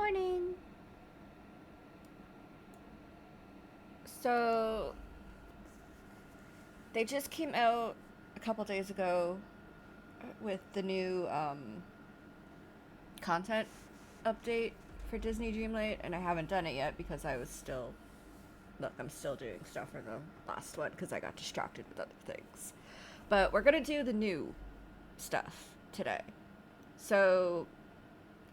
morning. So, they just came out a couple days ago with the new content update for Disney Dreamlight, and I haven't done it yet because I was still. Look, I'm still doing stuff for the last one because I got distracted with other things. But we're gonna do the new stuff today. So,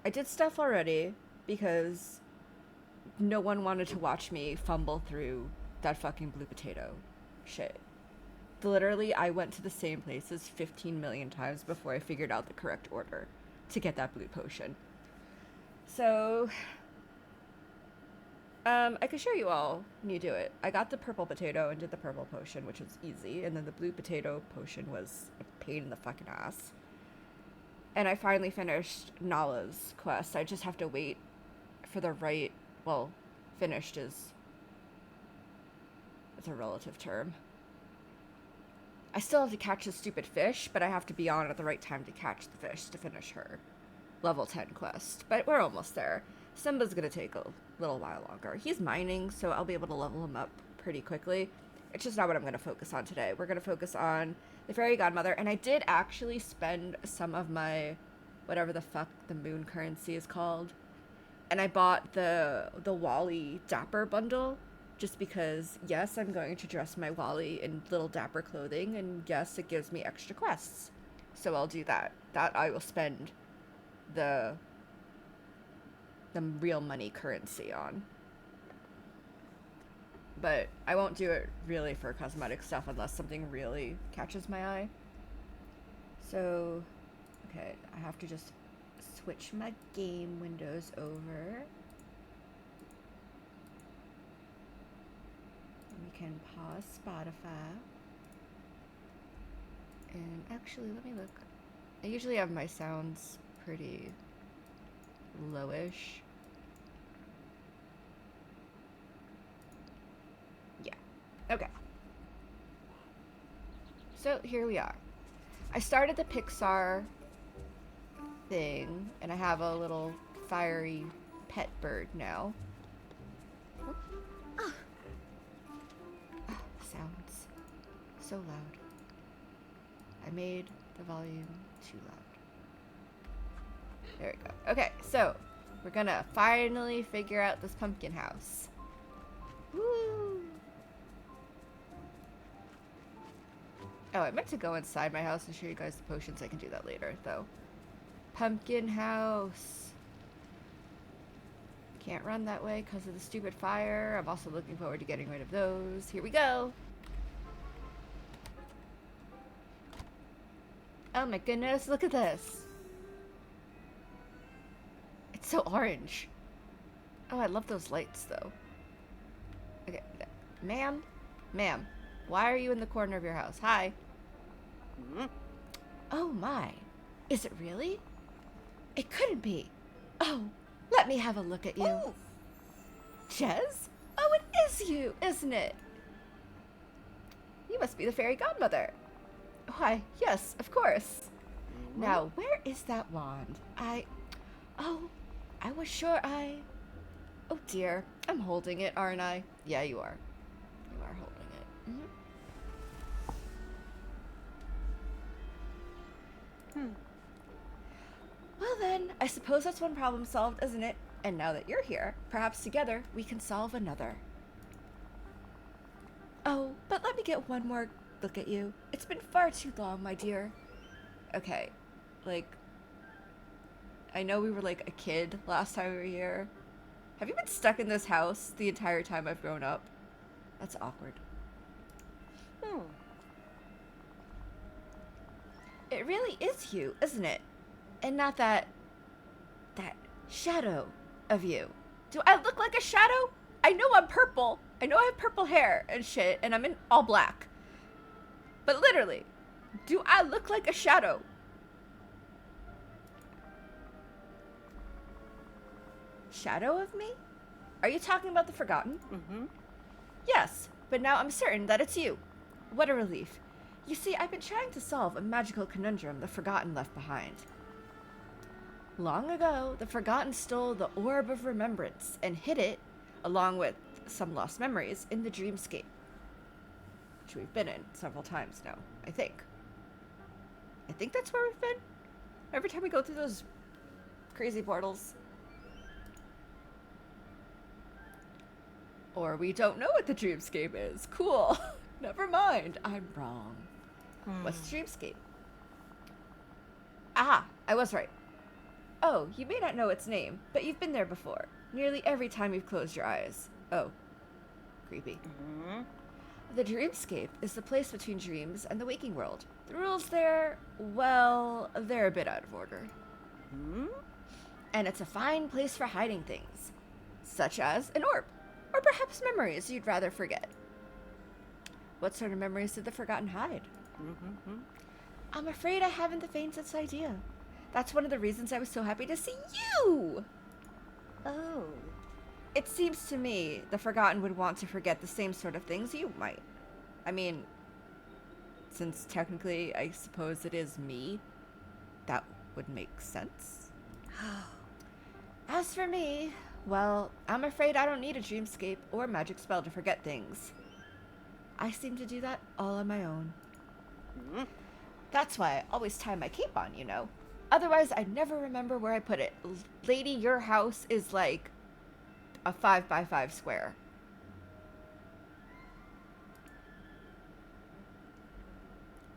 I did stuff already because no one wanted to watch me fumble through that fucking blue potato shit. Literally, I went to the same places 15 million times before I figured out the correct order to get that blue potion. So, I could show you all when you do it. I got the purple potato and did the purple potion, which was easy, and then the blue potato potion was a pain in the fucking ass. And I finally finished Nala's quest. I just have to wait for the right, well, finished is, it's a relative term. I still have to catch the stupid fish, but I have to be on at the right time to catch the fish to finish her level 10 quest. But we're almost there. Simba's gonna take a little while longer. He's mining, so I'll be able to level him up pretty quickly. It's just not what I'm gonna focus on today. We're gonna focus on the fairy godmother, and I did actually spend some of my, whatever the fuck the moon currency is called, and I bought the Wally Dapper bundle, just because, yes, I'm going to dress my Wally in little dapper clothing, and yes, it gives me extra quests. So I'll do that. That I will spend the real money currency on. But I won't do it really for cosmetic stuff unless something really catches my eye. So, okay, I have to just switch my game windows over. We can pause Spotify. And actually, let me look. I usually have my sounds pretty lowish. Yeah. Okay. So here we are. I started the Pixar thing, and I have a little fiery pet bird now. Sounds so loud. I made the volume too loud. There we go. Okay, so we're gonna finally figure out this pumpkin house. Woo! Oh, I meant to go inside my house and show you guys the potions. I can do that later, though. Pumpkin house. Can't run that way because of the stupid fire. I'm also looking forward to getting rid of those. Here we go. Oh my goodness, look at this. It's so orange. Oh, I love those lights, though. Okay, ma'am? Ma'am, why are you in the corner of your house? Hi. Oh my. Is it really? It couldn't be. Oh, let me have a look at you. Oh. Jez? Oh, it is you, isn't it? You must be the fairy godmother. Why, yes, of course. Now, where is that wand? Oh, I was sure Oh dear, I'm holding it, aren't I? Yeah, you are. You are holding it. Well then, I suppose that's one problem solved, isn't it? And now that you're here, perhaps together we can solve another. Oh, but let me get one more look at you. It's been far too long, my dear. Okay, like, I know we were like a kid last time we were here. Have you been stuck in this house the entire time I've grown up? That's awkward. It really is you, isn't it? And not that shadow of you. Do I look like a shadow? I know I'm purple. I know I have purple hair and shit, and I'm in all black. But literally, do I look like a shadow? Shadow of me? Are you talking about the Forgotten? Yes, but now I'm certain that it's you. What a relief. You see, I've been trying to solve a magical conundrum the Forgotten left behind. Long ago, the Forgotten stole the Orb of Remembrance and hid it, along with some lost memories, in the Dreamscape, which we've been in several times now, I think. I think that's where we've been. Every time we go through those crazy portals. Or we don't know what the Dreamscape is. Cool. Never mind. I'm wrong. What's the Dreamscape? Aha! I was right. Oh, you may not know its name, but you've been there before. Nearly every time you've closed your eyes. Oh. Creepy. The Dreamscape is the place between dreams and the waking world. The rules there, well, they're a bit out of order. And it's a fine place for hiding things, such as an orb, or perhaps memories you'd rather forget. What sort of memories did the Forgotten hide? I'm afraid I haven't the faintest idea. That's one of the reasons I was so happy to see you! Oh. It seems to me the Forgotten would want to forget the same sort of things you might. I mean, since technically I suppose it is me, that would make sense. As for me, well, I'm afraid I don't need a dreamscape or magic spell to forget things. I seem to do that all on my own. That's why I always tie my cape on, you know. Otherwise, I'd never remember where I put it. Lady, your house is like a 5x5 square.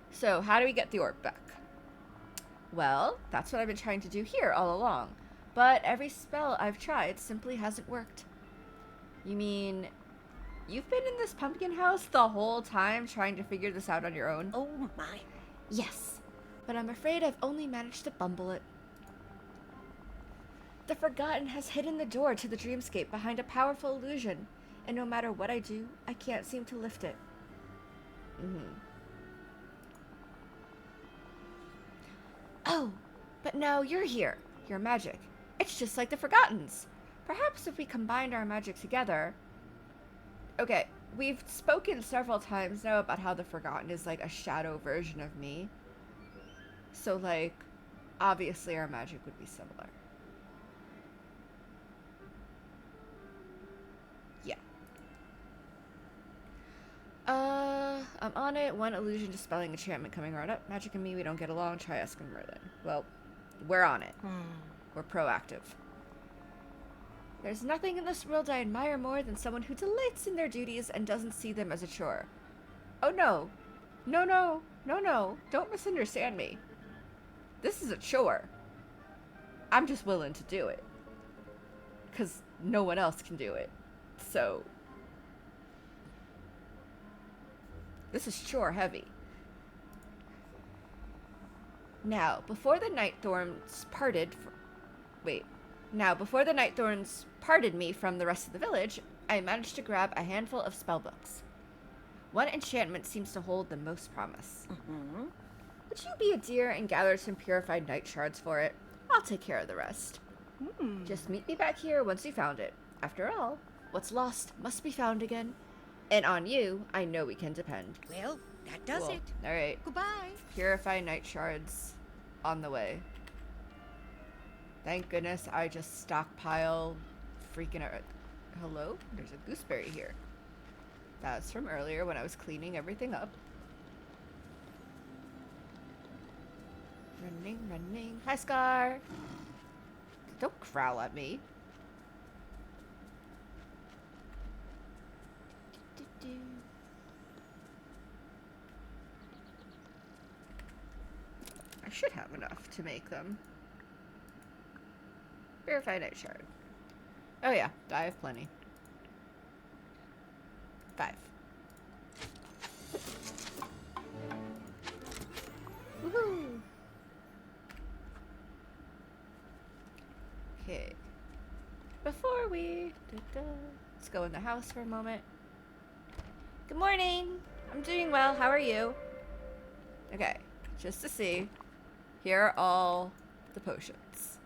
So, how do we get the orb back? Well, that's what I've been trying to do here all along. But every spell I've tried simply hasn't worked. You mean, you've been in this pumpkin house the whole time trying to figure this out on your own? Oh my. Yes, but I'm afraid I've only managed to bumble it. The Forgotten has hidden the door to the dreamscape behind a powerful illusion, and no matter what I do, I can't seem to lift it. Oh, but now you're here. Your magic. It's just like the Forgotten's. Perhaps if we combined our magic together... Okay, we've spoken several times now about how the Forgotten is like a shadow version of me. So, like, obviously our magic would be similar. Yeah. I'm on it. One illusion dispelling enchantment coming right up. Magic and me, we don't get along. Try asking Merlin. Well, we're on it. We're proactive. There's nothing in this world I admire more than someone who delights in their duties and doesn't see them as a chore. Oh no. No. Don't misunderstand me. This is a chore. I'm just willing to do it. 'Cause no one else can do it. So... this is chore heavy. Now, before the Nightthorns parted me from the rest of the village, I managed to grab a handful of spellbooks. One enchantment seems to hold the most promise. Would you be a dear and gather some purified night shards for it? I'll take care of the rest. Just meet me back here once you found it. After all, what's lost must be found again. And on you, I know we can depend. Well, that does it. All right. Goodbye. Purify night shards on the way. Thank goodness I just stockpile freaking out. Hello? There's a gooseberry here. That's from earlier when I was cleaning everything up. Running. Hi, Scar. Don't growl at me. I should have enough to make them. Purified night shard. Oh yeah, I have plenty. 5. Woohoo! Okay. Before we... let's go in the house for a moment. Good morning! I'm doing well. How are you? Okay, just to see. Here are all the potions.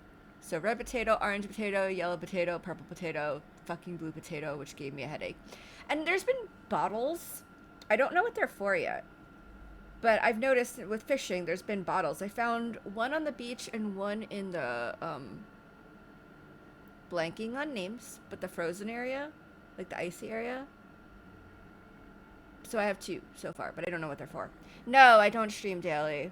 So red potato, orange potato, yellow potato, purple potato, fucking blue potato, which gave me a headache. And there's been bottles. I don't know what they're for yet. But I've noticed with fishing, there's been bottles. I found one on the beach and one in the, blanking on names, but the frozen area, like the icy area. So I have two so far, but I don't know what they're for. No, I don't stream daily.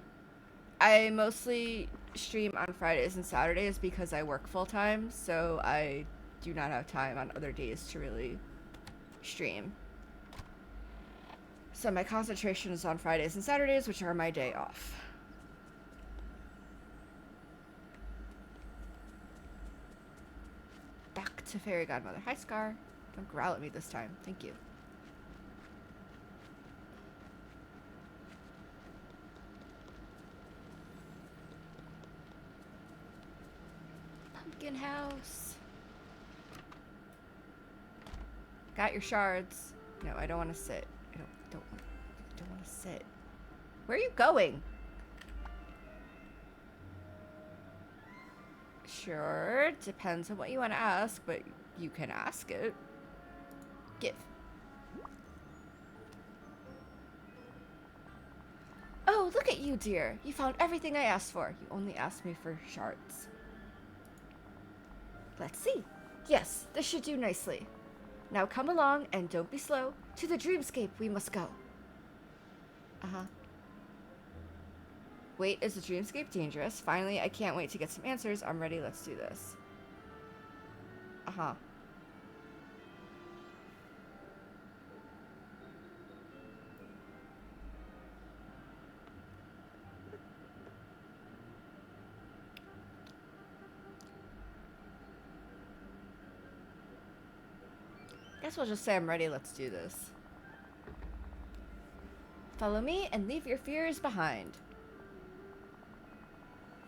I mostly stream on Fridays and Saturdays because I work full time, so I do not have time on other days to really stream. So my concentration is on Fridays and Saturdays, which are my day off. Back to Fairy Godmother. Hi, Scar. Don't growl at me this time. Thank you. Pumpkin house. Got your shards. No, I don't want to sit. I don't want to sit. Where are you going? Sure, depends on what you want to ask, but you can ask it. Give. Oh, look at you, dear. You found everything I asked for. You only asked me for shards. Let's see. Yes, this should do nicely. Now come along and don't be slow. To the dreamscape we must go. Uh-huh. Wait, is the dreamscape dangerous? Finally, I can't wait to get some answers. I'm ready, let's do this. Uh-huh. Guess we'll just say I'm ready, let's do this. Follow me and leave your fears behind.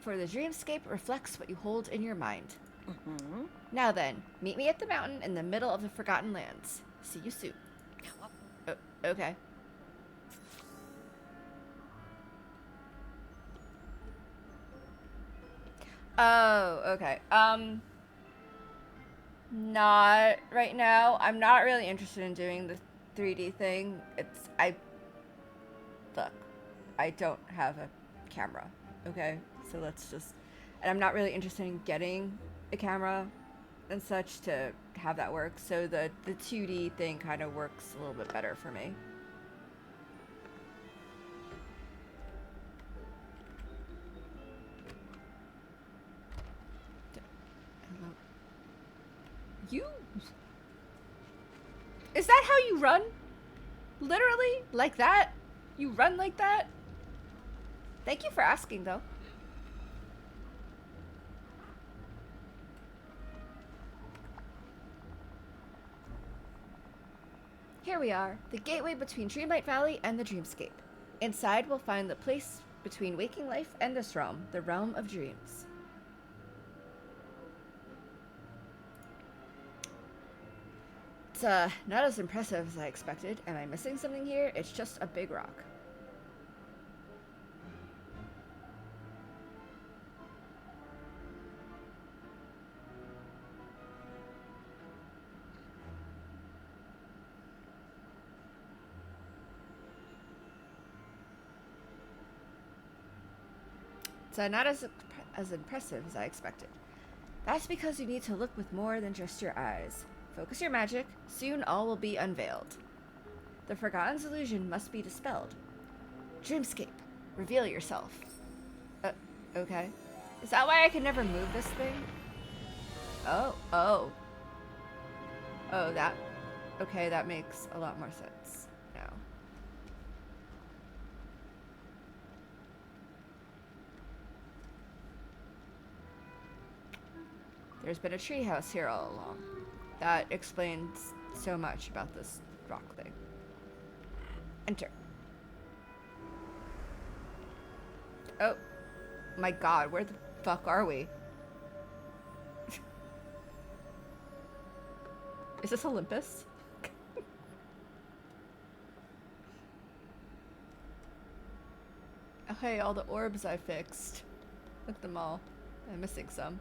For the dreamscape reflects what you hold in your mind. Mm-hmm. Now then, meet me at the mountain in the middle of the Forgotten Lands. See you soon. Oh, okay. Oh, okay. Not right now. I'm not really interested in doing the 3D thing. Look, I don't have a camera, okay? So let's just, and I'm not really interested in getting a camera and such to have that work. So the 2D thing kind of works a little bit better for me. You? Is that how you run? Literally? Like that? You run like that? Thank you for asking, though. Here we are, the gateway between Dreamlight Valley and the Dreamscape. Inside, we'll find the place between waking life and this realm, the realm of dreams. It's not as impressive as I expected. Am I missing something here? It's just a big rock. It's not as impressive as I expected. That's because you need to look with more than just your eyes. Focus your magic. Soon all will be unveiled. The Forgotten's illusion must be dispelled. Dreamscape, reveal yourself. Okay. Is that why I can never move this thing? Oh. Oh, that... Okay, that makes a lot more sense now. There's been a treehouse here all along. That explains so much about this rock thing. Enter. Oh my god, where the fuck are we? Is this Olympus? Oh hey, all the orbs I fixed. Look at them all. I'm missing some.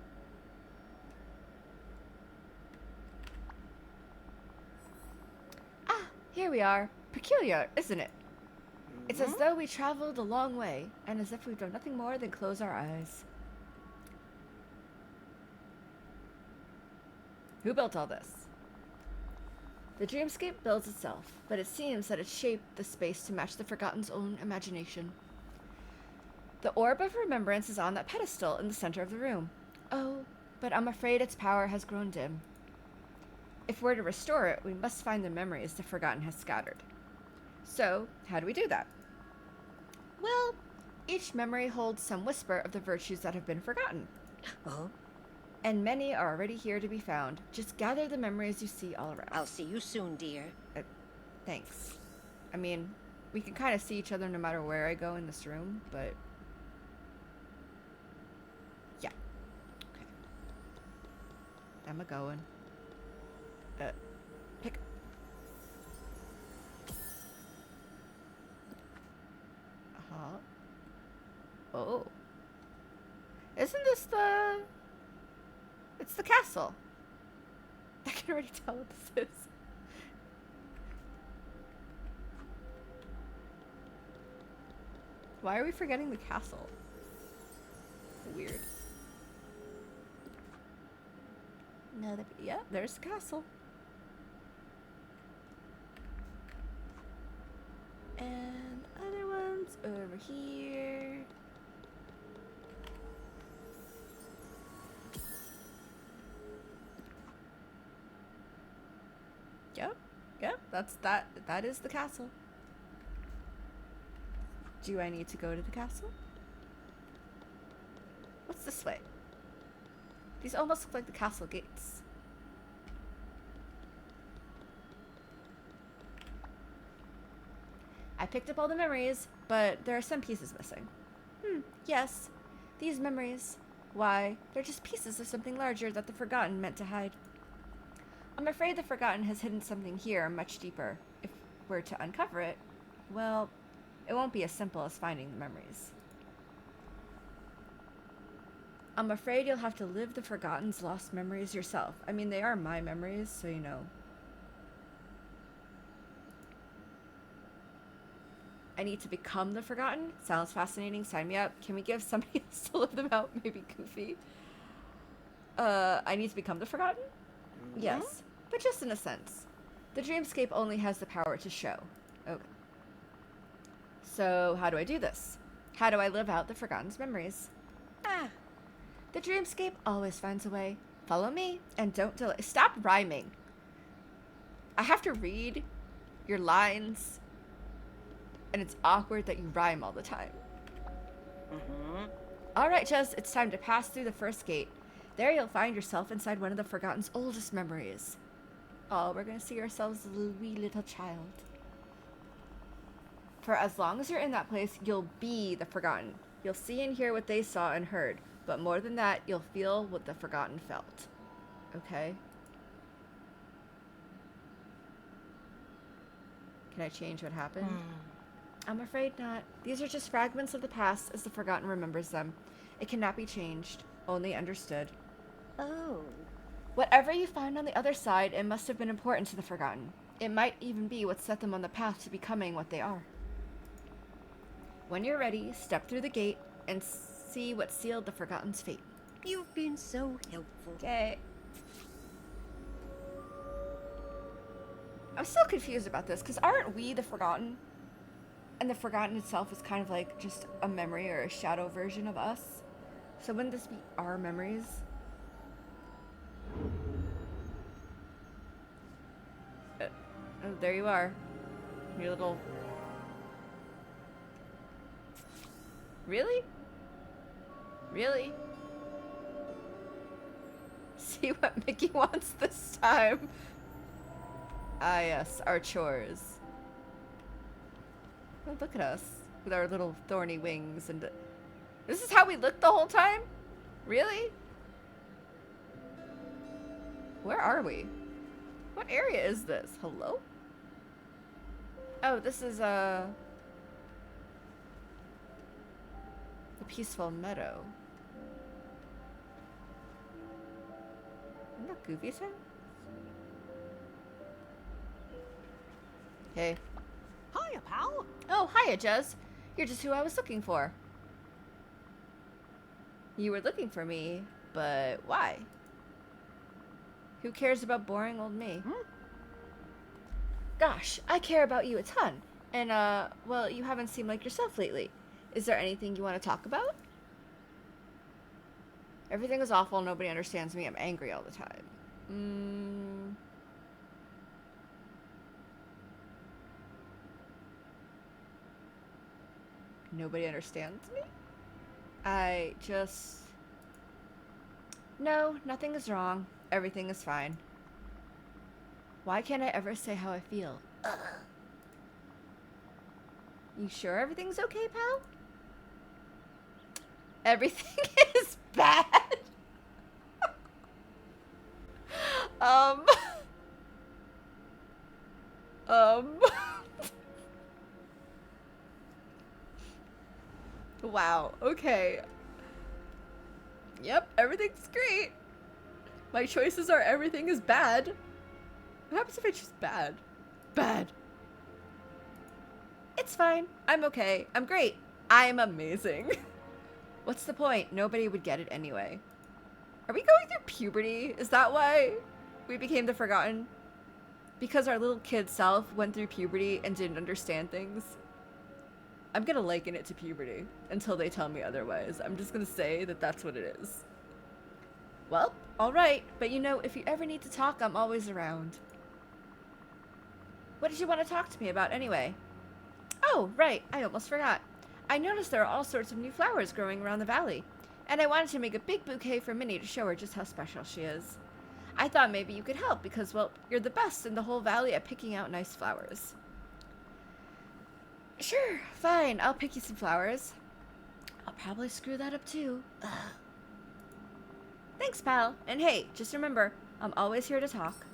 Here we are. Peculiar, isn't it? It's as though we traveled a long way, and as if we've done nothing more than close our eyes. Who built all this? The dreamscape builds itself, but it seems that it shaped the space to match the Forgotten's own imagination. The orb of remembrance is on that pedestal in the center of the room. Oh, but I'm afraid its power has grown dim. If we're to restore it, we must find the memories the Forgotten has scattered. So, how do we do that? Well, each memory holds some whisper of the virtues that have been forgotten. Oh, And many are already here to be found. Just gather the memories you see all around. I'll see you soon, dear. Thanks. I mean, we can kind of see each other no matter where I go in this room, but... yeah. Okay. I'm a-going. Pick... Uh-huh. Oh. Isn't this the... It's the castle. I can already tell what this is. Why are we forgetting the castle? Weird. No, yeah, there's the castle. And other ones over here. Yep, that is the castle. Do I need to go to the castle? What's this way? These almost look like the castle gates. I picked up all the memories, but there are some pieces missing. Yes. These memories. Why, they're just pieces of something larger that the Forgotten meant to hide. I'm afraid the Forgotten has hidden something here much deeper. If we're to uncover it, well, it won't be as simple as finding the memories. I'm afraid you'll have to live the Forgotten's lost memories yourself. I mean, they are my memories, so you know. I need to become the Forgotten? Sounds fascinating. Sign me up. Can we give somebody else to live them out? Maybe Goofy. I need to become the Forgotten? Mm-hmm. Yes, but just in a sense. The dreamscape only has the power to show. Okay. So, how do I do this? How do I live out the Forgotten's memories? The dreamscape always finds a way. Follow me, and don't delay. Stop rhyming. I have to read your lines, and it's awkward that you rhyme all the time. All right, Jess, it's time to pass through the first gate. There you'll find yourself inside one of the Forgotten's oldest memories. Oh, we're going to see ourselves as a wee little child. For as long as you're in that place, you'll be the Forgotten. You'll see and hear what they saw and heard. But more than that, you'll feel what the Forgotten felt. Okay? Can I change what happened? I'm afraid not. These are just fragments of the past as the Forgotten remembers them. It cannot be changed, only understood. Oh. Whatever you find on the other side, it must have been important to the Forgotten. It might even be what set them on the path to becoming what they are. When you're ready, step through the gate and see what sealed the Forgotten's fate. You've been so helpful. Okay. I'm still confused about this, because aren't we the Forgotten? And the Forgotten itself is kind of like just a memory or a shadow version of us. So wouldn't this be our memories? Oh, there you are. Your little... Really? Really? See what Mickey wants this time. Ah, yes, our chores. Oh, look at us with our little thorny wings, and this is how we look the whole time? Really? Where are we? What area is this? Hello? Oh, this is the peaceful meadow. Isn't that Goofy's house? Hey. Hiya. pal. Oh, hiya, Jez. You're just who I was looking for. You were looking for me, but why? Who cares about boring old me? Gosh, I care about you a ton. And, well, you haven't seemed like yourself lately. Is there anything you want to talk about? Everything is awful. Nobody understands me. I'm angry all the time. Nobody understands me? I just... No, nothing is wrong. Everything is fine. Why can't I ever say how I feel? Ugh. You sure everything's okay, pal? Everything is bad. um. Wow, okay. Yep, everything's great. My choices are everything is bad. What happens if I choose bad? Bad. It's fine. I'm okay. I'm great. I'm amazing. What's the point? Nobody would get it anyway. Are we going through puberty? Is that why we became the Forgotten? Because our little kid self went through puberty and didn't understand things? I'm gonna liken it to puberty until they tell me otherwise. I'm just gonna say that that's what it is. Well, alright, but you know, if you ever need to talk, I'm always around. What did you want to talk to me about anyway? Oh, right, I almost forgot. I noticed there are all sorts of new flowers growing around the valley, and I wanted to make a big bouquet for Minnie to show her just how special she is. I thought maybe you could help because, well, you're the best in the whole valley at picking out nice flowers. Sure, fine, I'll pick you some flowers. I'll probably screw that up too. Ugh. Thanks, pal. And hey, just remember, I'm always here to talk.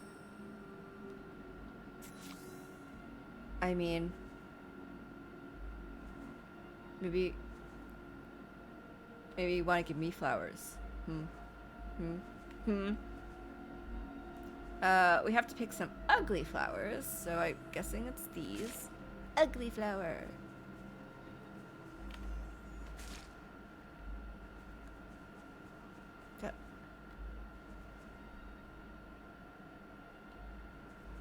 I mean, maybe you want to give me flowers. We have to pick some ugly flowers, so I'm guessing it's these. Ugly flower.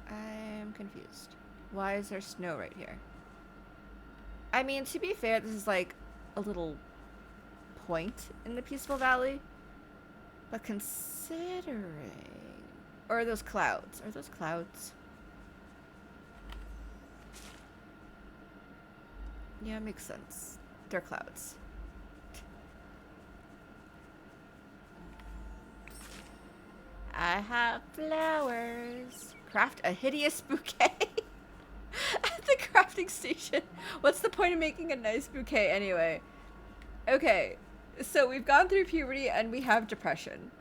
I'm confused. Why is there snow right here? I mean, to be fair, this is like a little point in the Peaceful Valley. But considering... Or are those clouds? Are those clouds? Yeah, it makes sense. They're clouds. I have flowers. Craft a hideous bouquet. At the crafting station. What's the point of making a nice bouquet anyway? Okay, so we've gone through puberty and we have depression.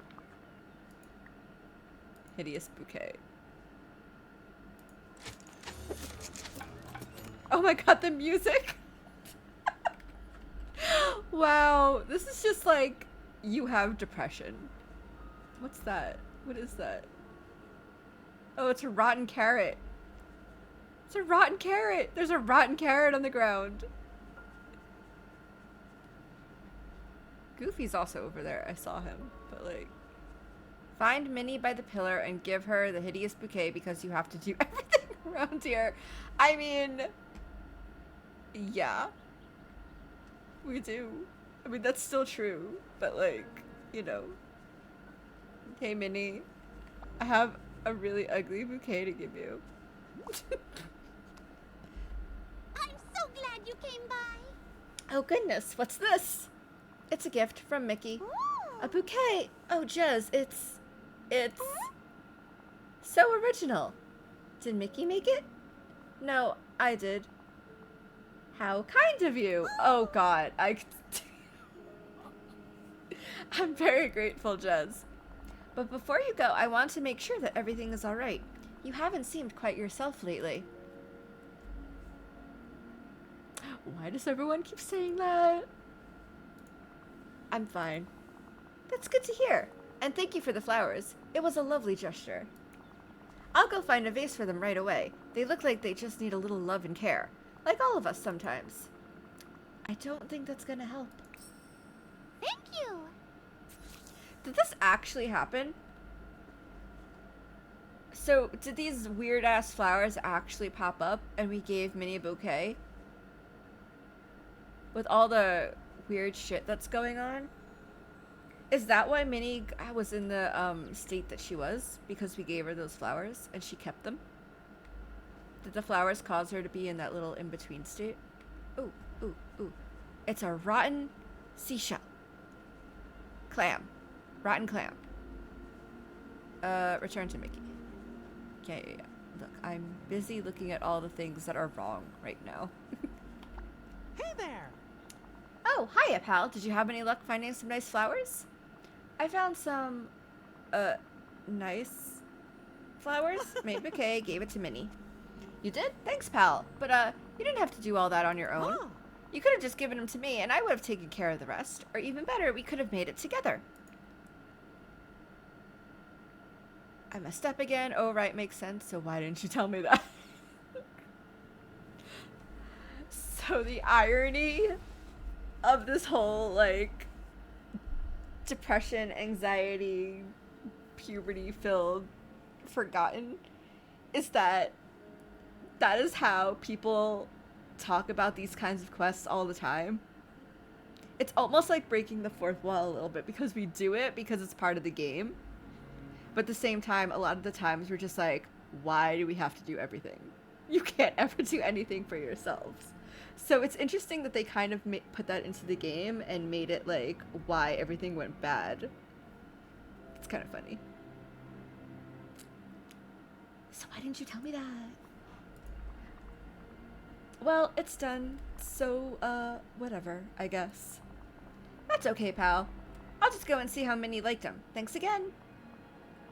Hideous bouquet. Oh my god, the music! Wow, this is just like, you have depression. What's that? What is that? Oh, it's a rotten carrot. It's a rotten carrot. There's a rotten carrot on the ground. Goofy's also over there. I saw him, but like... Find Minnie by the pillar and give her the hideous bouquet because you have to do everything around here. I mean... Yeah. We do. I mean, that's still true, but like, you know. Hey, Minnie. I have a really ugly bouquet to give you. I'm so glad you came by. Oh goodness, what's this? It's a gift from Mickey. Ooh. A bouquet. Oh, Jez, it's so original. Did Mickey make it? No, I did. How kind of you. Oh god, I'm very grateful, Jez. But before you go, I want to make sure that everything is alright. You haven't seemed quite yourself lately. Why does everyone keep saying that? I'm fine. That's good to hear. And thank you for the flowers. It was a lovely gesture. I'll go find a vase for them right away. They look like they just need a little love and care. Like all of us sometimes. I don't think that's gonna help. Thank you. Did this actually happen? So, did these weird-ass flowers actually pop up and we gave Minnie a bouquet? With all the weird shit that's going on? Is that why Minnie was in the state that she was? Because we gave her those flowers and she kept them? Did the flowers cause her to be in that little in-between state? Ooh, ooh, ooh. It's a rotten seashell. Clam. Rotten clam. Return to Mickey. Okay, yeah. Look, I'm busy looking at all the things that are wrong right now. Hey there! Oh, hiya, pal. Did you have any luck finding some nice flowers? I found some, nice flowers. Made a bouquet, gave it to Minnie. You did? Thanks, pal. But, you didn't have to do all that on your own. Huh. You could have just given them to me, and I would have taken care of the rest. Or even better, we could have made it together. I messed up again. Oh, right, makes sense. So why didn't you tell me that? So the irony of this whole, like, depression, anxiety, puberty-filled, forgotten, is that is how people talk about these kinds of quests all the time. It's almost like breaking the fourth wall a little bit because we do it because it's part of the game. But at the same time, a lot of the times we're just like, why do we have to do everything? You can't ever do anything for yourselves. So it's interesting that they kind of put that into the game and made it like why everything went bad. It's kind of funny. So why didn't you tell me that? Well, it's done. So, whatever, I guess. That's okay, pal. I'll just go and see how Minnie liked him. Thanks again.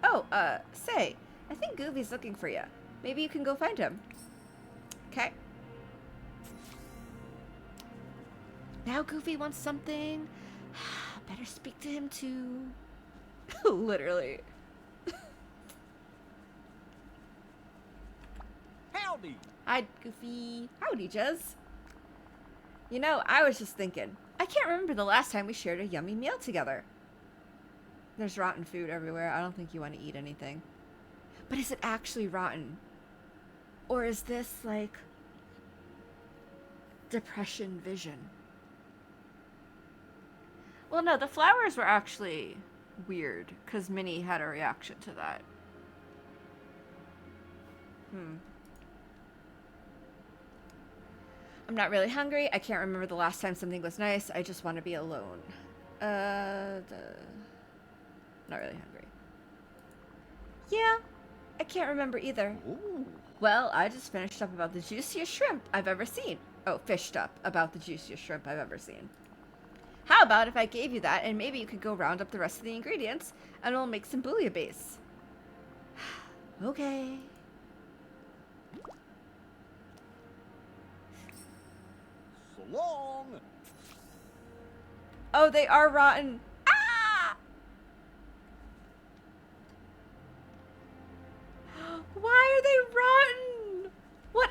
Oh, say, I think Goofy's looking for you. Maybe you can go find him. Okay. Now Goofy wants something. Better speak to him too. Literally. Howdy! Hi, Goofy. Howdy, Jez. You know, I was just thinking. I can't remember the last time we shared a yummy meal together. There's rotten food everywhere. I don't think you want to eat anything. But is it actually rotten? Or is this, like, depression vision? Well, no, the flowers were actually weird, because Minnie had a reaction to that. I'm not really hungry. I can't remember the last time something was nice. I just want to be alone. Not really hungry. Yeah, I can't remember either. Ooh. Well, I just finished up about the juiciest shrimp I've ever seen. Oh, fished up about the juiciest shrimp I've ever seen. How about if I gave you that and maybe you could go round up the rest of the ingredients and we'll make some bouillabaisse. Okay. So long! Oh, they are rotten. Ah! Why are they rotten? What?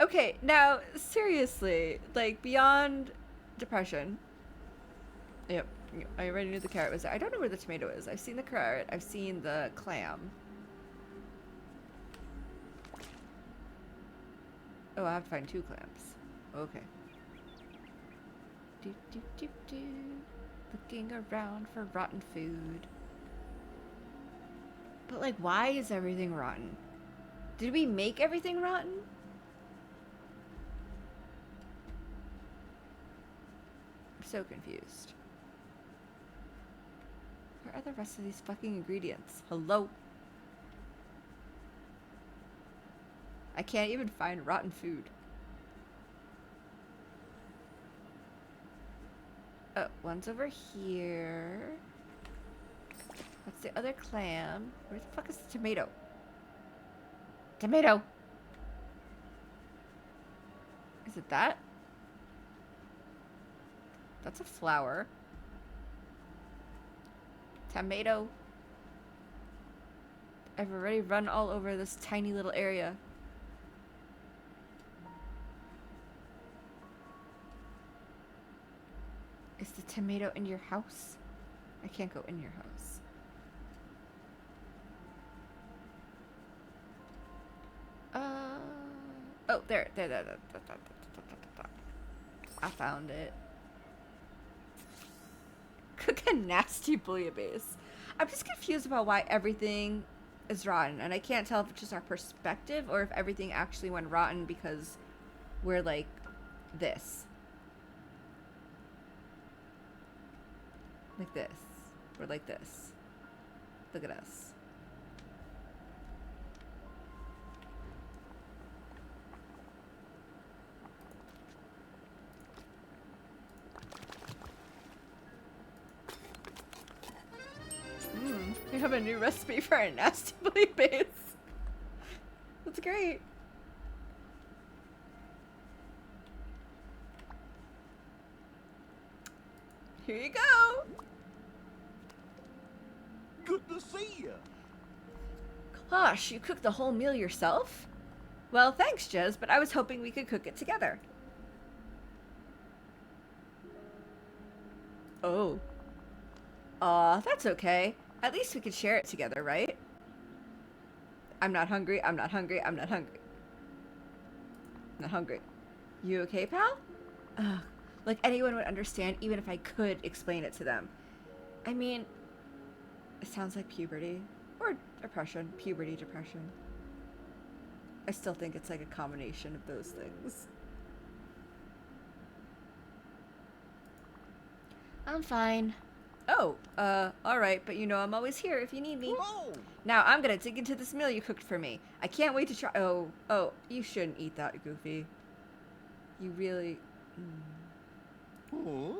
Okay, now, seriously, like, beyond depression. Yep, I already knew the carrot was there. I don't know where the tomato is. I've seen the carrot. I've seen the clam. Oh, I have to find 2 clams. Okay. Do, do, do, do. Looking around for rotten food. But, like, why is everything rotten? Did we make everything rotten? I'm so confused. Where are the rest of these fucking ingredients? Hello? I can't even find rotten food. Oh, one's over here. What's the other clam? Where the fuck is the tomato? Tomato! Is it that? That's a flower. Tomato. I've already run all over this tiny little area. tomato in your house? I can't go in your house. Oh, there. I found it. Cook a nasty bouillabaisse. I'm just confused about why everything is rotten, and I can't tell if it's just our perspective or if everything actually went rotten because we're like this. Like this. We're like this. Look at us. We have a new recipe for our nasty bouillabaisse. That's great. Here you go. Good to see you. Gosh, you cooked the whole meal yourself? Well, thanks, Jez, but I was hoping we could cook it together. Oh. Aw, that's okay. At least we could share it together, right? I'm not hungry, I'm not hungry, I'm not hungry. I'm not hungry. You okay, pal? Ugh, like anyone would understand even if I could explain it to them. I mean, it sounds like puberty. Or depression. Puberty, depression. I still think it's like a combination of those things. I'm fine. Oh, alright, but you know I'm always here if you need me. Whoa! Now I'm gonna dig into this meal you cooked for me. I can't wait to try- Oh, you shouldn't eat that, Goofy. You really... Huh?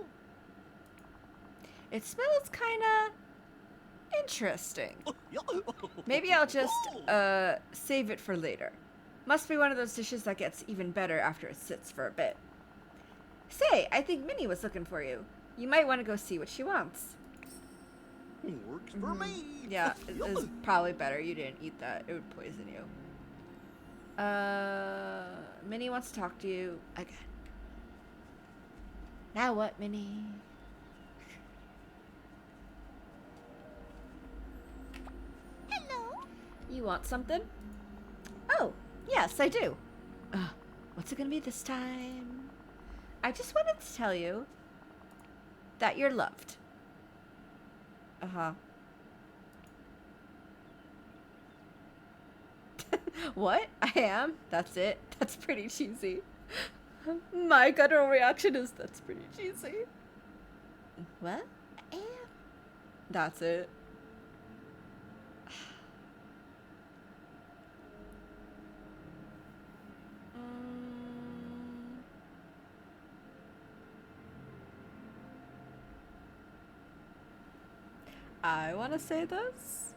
It smells kinda... interesting. Maybe I'll just, save it for later. Must be one of those dishes that gets even better after it sits for a bit. Say, I think Minnie was looking for you. You might want to go see what she wants. Works for me. Yeah, it's probably better you didn't eat that. It would poison you. Minnie wants to talk to you again. Now what, Minnie? Hello? You want something? Oh, yes, I do. What's it gonna be this time? I just wanted to tell you that you're loved. Uh-huh. What? I am? That's it? That's pretty cheesy. My guttural reaction is that's pretty cheesy. What? I am. That's it. I want to say this,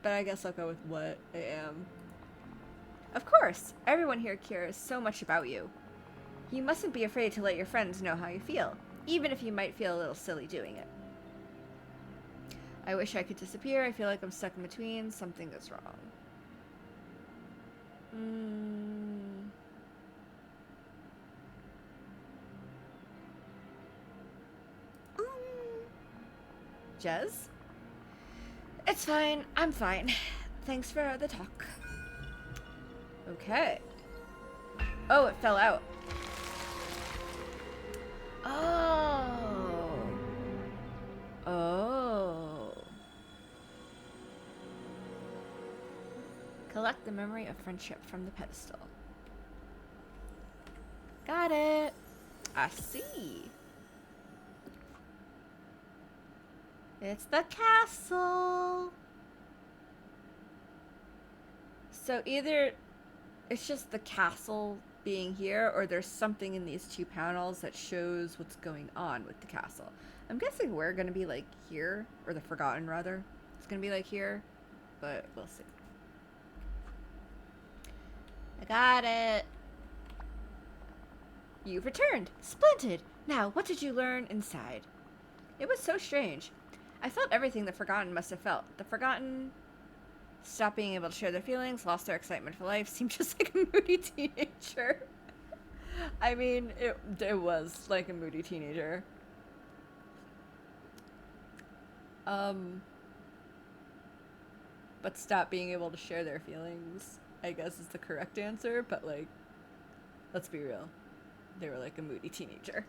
but I guess I'll go with what I am. Of course, everyone here cares so much about you. You mustn't be afraid to let your friends know how you feel, even if you might feel a little silly doing it. I wish I could disappear. I feel like I'm stuck in between. Something is wrong. Jez? It's fine. I'm fine. Thanks for the talk. Okay. Oh, it fell out. Oh. Oh. Collect the memory of friendship from the pedestal. Got it. I see. It's the castle. So either it's just the castle being here, or there's something in these two panels that shows what's going on with the castle. I'm guessing we're gonna be like here, or the Forgotten rather. It's gonna be like here, but we'll see. I got it. You've returned. Splendid. Now, what did you learn inside? It was so strange. I felt everything the Forgotten must have felt. The Forgotten stopped being able to share their feelings, lost their excitement for life, seemed just like a moody teenager. I mean, it was like a moody teenager. But stop being able to share their feelings, I guess is the correct answer, but like, let's be real. They were like a moody teenager.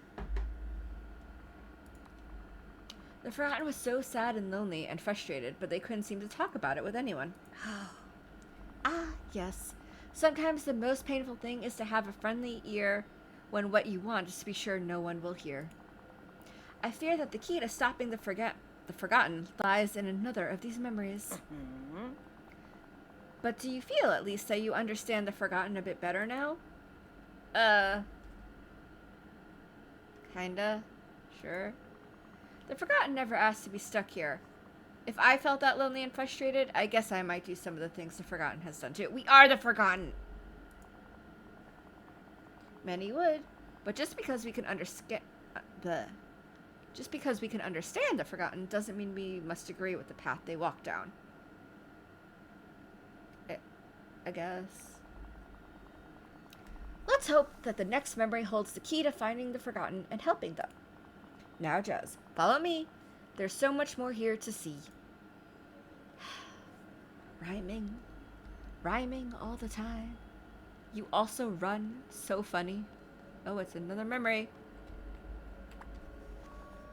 The Forgotten was so sad and lonely and frustrated, but they couldn't seem to talk about it with anyone. Ah, yes. Sometimes the most painful thing is to have a friendly ear when what you want is to be sure no one will hear. I fear that the key to stopping the Forgotten lies in another of these memories. But do you feel, at least, that you understand the Forgotten a bit better now? Kinda. Sure. The Forgotten never asked to be stuck here. If I felt that lonely and frustrated, I guess I might do some of the things the Forgotten has done too. We are the Forgotten! Many would. But just because we can understand the Forgotten doesn't mean we must agree with the path they walk down. I guess. Let's hope that the next memory holds the key to finding the Forgotten and helping them. Now, Jez, follow me. There's so much more here to see. Rhyming all the time. You also run, so funny. Oh, it's another memory.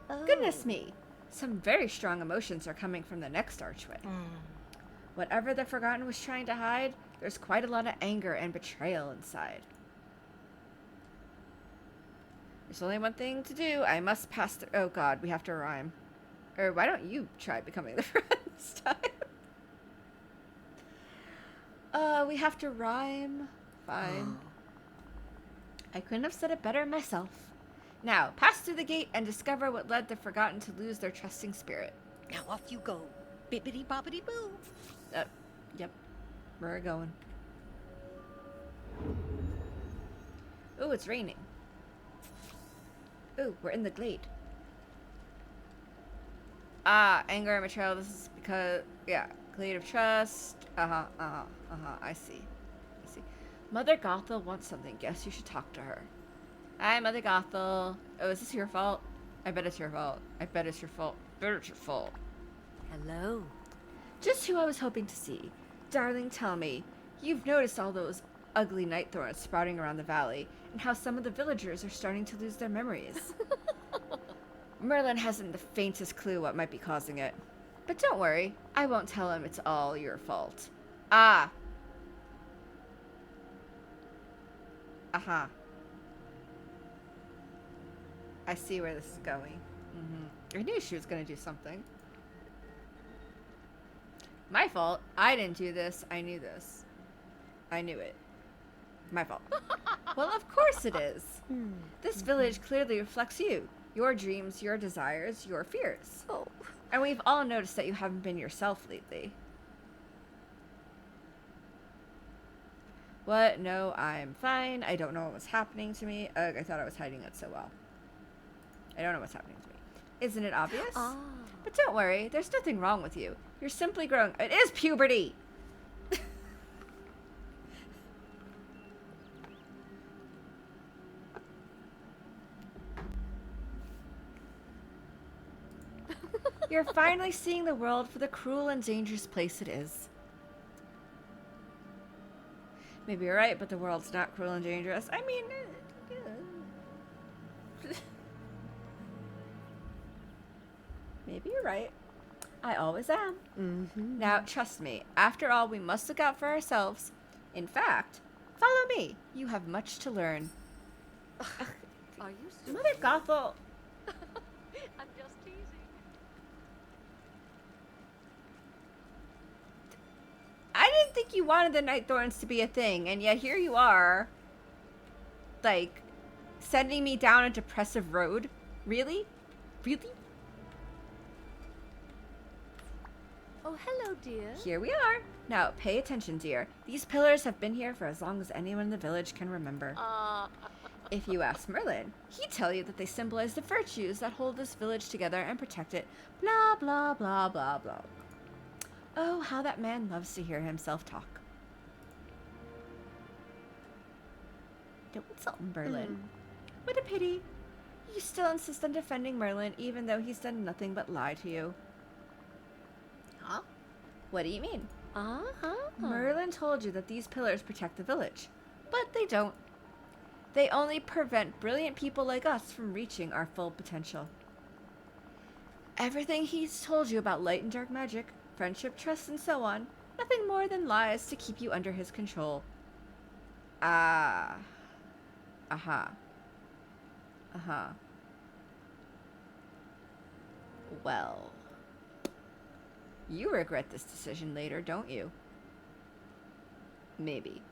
Oh. Goodness me, some very strong emotions are coming from the next archway. Whatever the Forgotten was trying to hide, there's quite a lot of anger and betrayal inside. There's only one thing to do. I must pass through. Oh god, we have to rhyme. Or why don't you try becoming the Forgotten this time? We have to rhyme. Fine. I couldn't have said it better myself. Now, pass through the gate and discover what led the Forgotten to lose their trusting spirit. Now off you go. Bippity boppity boo. Yep. We're going. Ooh, it's raining. Ooh, we're in the glade. Ah, anger and betrayal. This is because, yeah, glade of trust. I see. Mother Gothel wants something. Guess you should talk to her. Hi, Mother Gothel. Oh, is this your fault? I bet it's your fault. Bet it's your fault. Hello. Just who I was hoping to see. Darling, tell me, you've noticed all those ugly night thorns sprouting around the valley, and how some of the villagers are starting to lose their memories. Merlin hasn't the faintest clue what might be causing it. But don't worry, I won't tell him it's all your fault. Ah. Aha. I see where this is going. I knew she was going to do something. My fault. I didn't do this. I knew this. I knew it. My fault. Well, of course it is. This village clearly reflects you. Your dreams, your desires, your fears. Oh. And we've all noticed that you haven't been yourself lately. What? No, I'm fine. I don't know what was happening to me. Ugh, I thought I was hiding it so well. I don't know what's happening to me. Isn't it obvious? Ah. But don't worry, there's nothing wrong with you. You're simply growing. It is puberty! You're finally seeing the world for the cruel and dangerous place it is. Maybe you're right, but the world's not cruel and dangerous. I mean... Maybe you're right. I always am. Now, trust me. After all, we must look out for ourselves. In fact, follow me. You have much to learn. Are you so Mother Gothel... I'm just teasing. I didn't think you wanted the Night Thorns to be a thing, and yet here you are. Like, sending me down a depressive road? Really? Really? Oh, hello, dear. Here we are. Now, pay attention, dear. These pillars have been here for as long as anyone in the village can remember. If you ask Merlin, he'd tell you that they symbolize the virtues that hold this village together and protect it. Blah, blah, blah, blah, blah. Oh, how that man loves to hear himself talk. Don't insult Merlin. What a pity. You still insist on defending Merlin even though he's done nothing but lie to you. Huh? What do you mean? Uh-huh. Merlin told you that these pillars protect the village, but they don't. They only prevent brilliant people like us from reaching our full potential. Everything he's told you about light and dark magic, friendship, trust, and so on, nothing more than lies to keep you under his control. Ah. Aha. Uh-huh. Well. You regret this decision later, don't you? Maybe.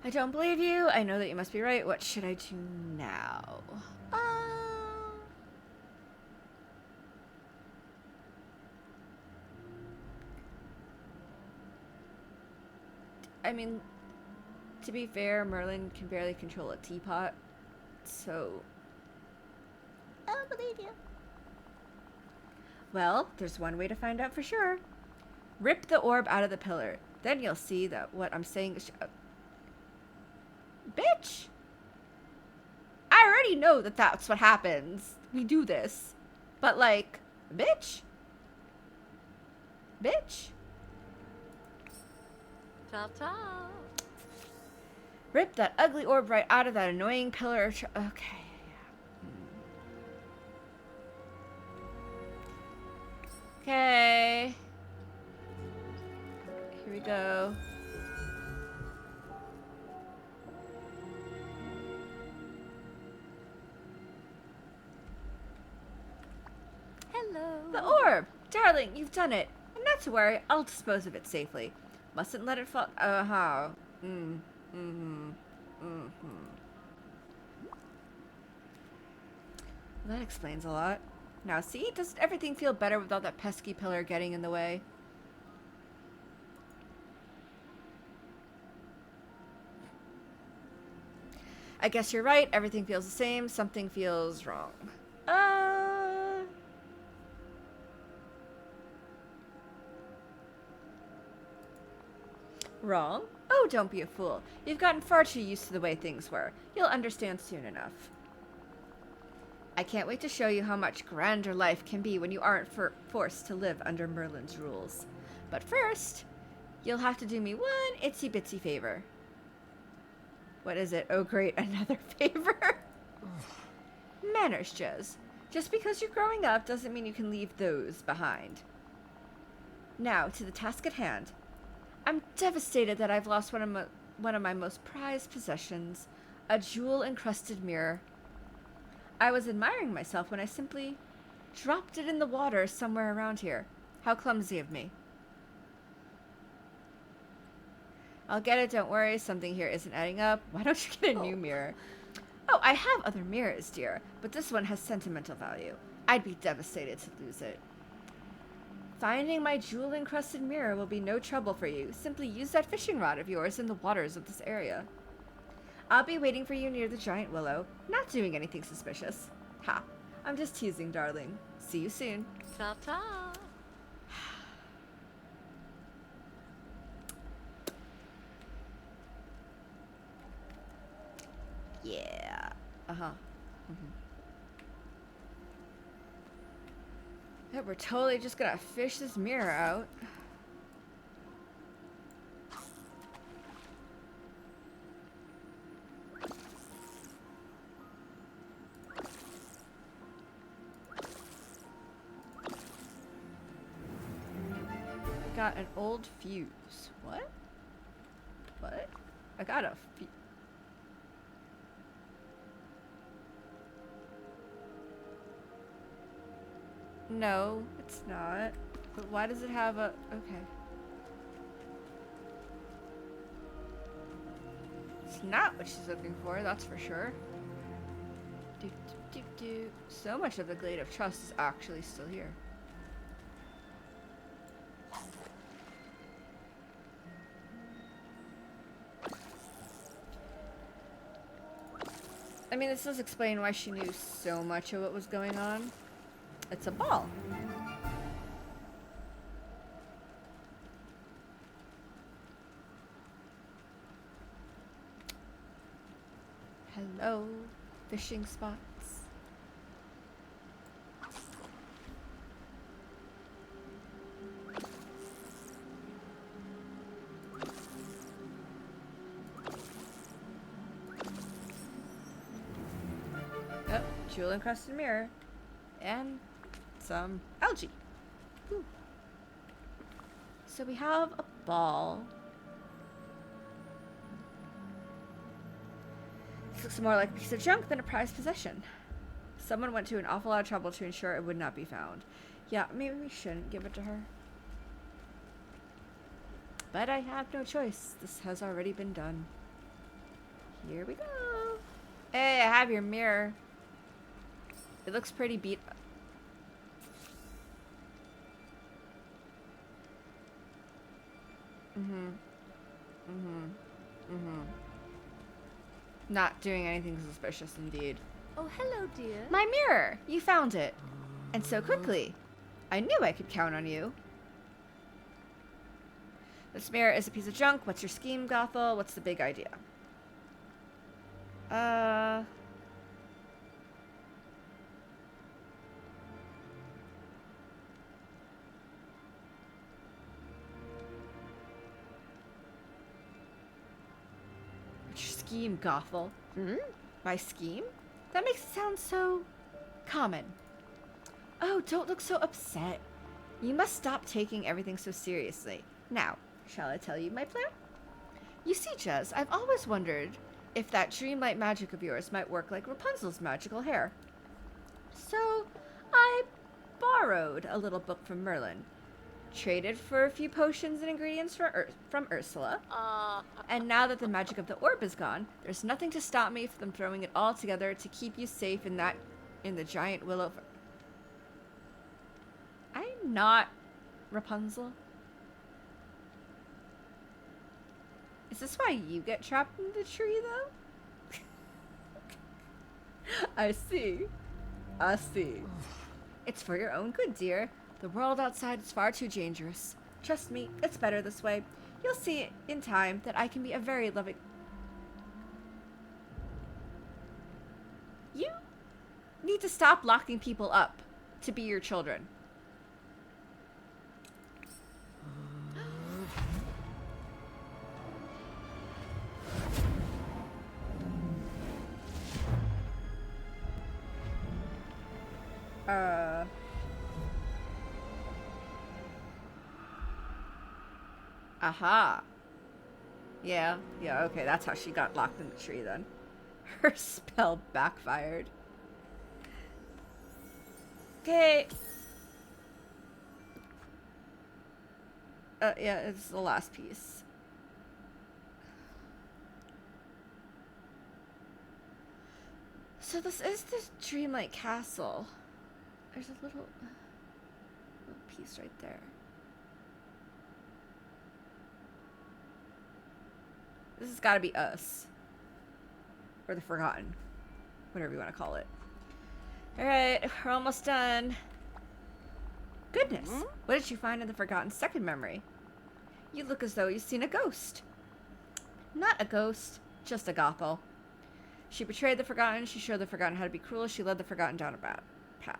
I don't believe you. I know that you must be right. What should I do now? I mean, to be fair, Merlin can barely control a teapot, so... I don't believe you. Well, there's one way to find out for sure. Rip the orb out of the pillar. Then you'll see that what I'm saying is... Bitch! I already know that that's what happens. We do this. But, like, bitch? Bitch? Ta-ta. Rip that ugly orb right out of that annoying pillar. Okay. Okay. Here we go. Hello. The orb! Darling, you've done it. And not to worry, I'll dispose of it safely. Mustn't let it fall. Uh-huh. That explains a lot. Now, see? Does everything feel better without that pesky pillar getting in the way? I guess you're right. Everything feels the same. Something feels wrong. Wrong? Oh, don't be a fool. You've gotten far too used to the way things were. You'll understand soon enough. I can't wait to show you how much grander life can be when you aren't forced to live under Merlin's rules. But first, you'll have to do me one itsy-bitsy favor. What is it? Oh, great, another favor? Manners, Jez. Just because you're growing up doesn't mean you can leave those behind. Now, to the task at hand. I'm devastated that I've lost one of my most prized possessions, a jewel-encrusted mirror. I was admiring myself when I simply dropped it in the water somewhere around here. How clumsy of me. I'll get it, don't worry. Something here isn't adding up. Why don't you get a new mirror? Oh, I have other mirrors, dear, but this one has sentimental value. I'd be devastated to lose it. Finding my jewel-encrusted mirror will be no trouble for you. Simply use that fishing rod of yours in the waters of this area. I'll be waiting for you near the giant willow, not doing anything suspicious. Ha, I'm just teasing, darling. See you soon. Ta-ta. Yeah. Uh-huh. Yeah, we're totally just gonna fish this mirror out. Got an old fuse. What? What? I got a fuse. No, it's not. But why does it have a... Okay. It's not what she's looking for, that's for sure. Do, do, do, do. So much of the Glade of Trust is actually still here. I mean, this does explain why she knew so much of what was going on. It's a ball. Hello, fishing spots. Oh, jewel encrusted mirror. And some algae. Ooh. So we have a ball. This looks more like a piece of junk than a prized possession. Someone went to an awful lot of trouble to ensure it would not be found. Yeah, maybe we shouldn't give it to her. But I have no choice. This has already been done. Here we go. Hey, I have your mirror. It looks pretty beat up. Not doing anything suspicious indeed. Oh, hello, dear. My mirror! You found it. And so quickly. I knew I could count on you. This mirror is a piece of junk. What's your scheme, Gothel? What's the big idea? What's your scheme, Gothel? My scheme? That makes it sound so common. Oh, don't look so upset. You must stop taking everything so seriously. Now, shall I tell you my plan? You see, Jez, I've always wondered if that dreamlight magic of yours might work like Rapunzel's magical hair. So, I borrowed a little book from Merlin, traded for a few potions and ingredients from Ursula, and now that the magic of the orb is gone, there's nothing to stop me from throwing it all together to keep you safe in the giant willow. I'm not Rapunzel. Is this why you get trapped in the tree, though? I see. I see. It's for your own good, dear. The world outside is far too dangerous. Trust me, it's better this way. You'll see in time that I can be a very loving... You need to stop locking people up to be your children. Aha. Yeah, okay, that's how she got locked in the tree then. Her spell backfired. Okay. Yeah, it's the last piece. So this is the Dreamlight Castle. There's a little piece right there. This has got to be us. Or the Forgotten. Whatever you want to call it. Alright, we're almost done. Goodness, what did you find in the Forgotten's second memory? You look as though you've seen a ghost. Not a ghost, just a Gothel. She betrayed the Forgotten, she showed the Forgotten how to be cruel, she led the Forgotten down a bad path.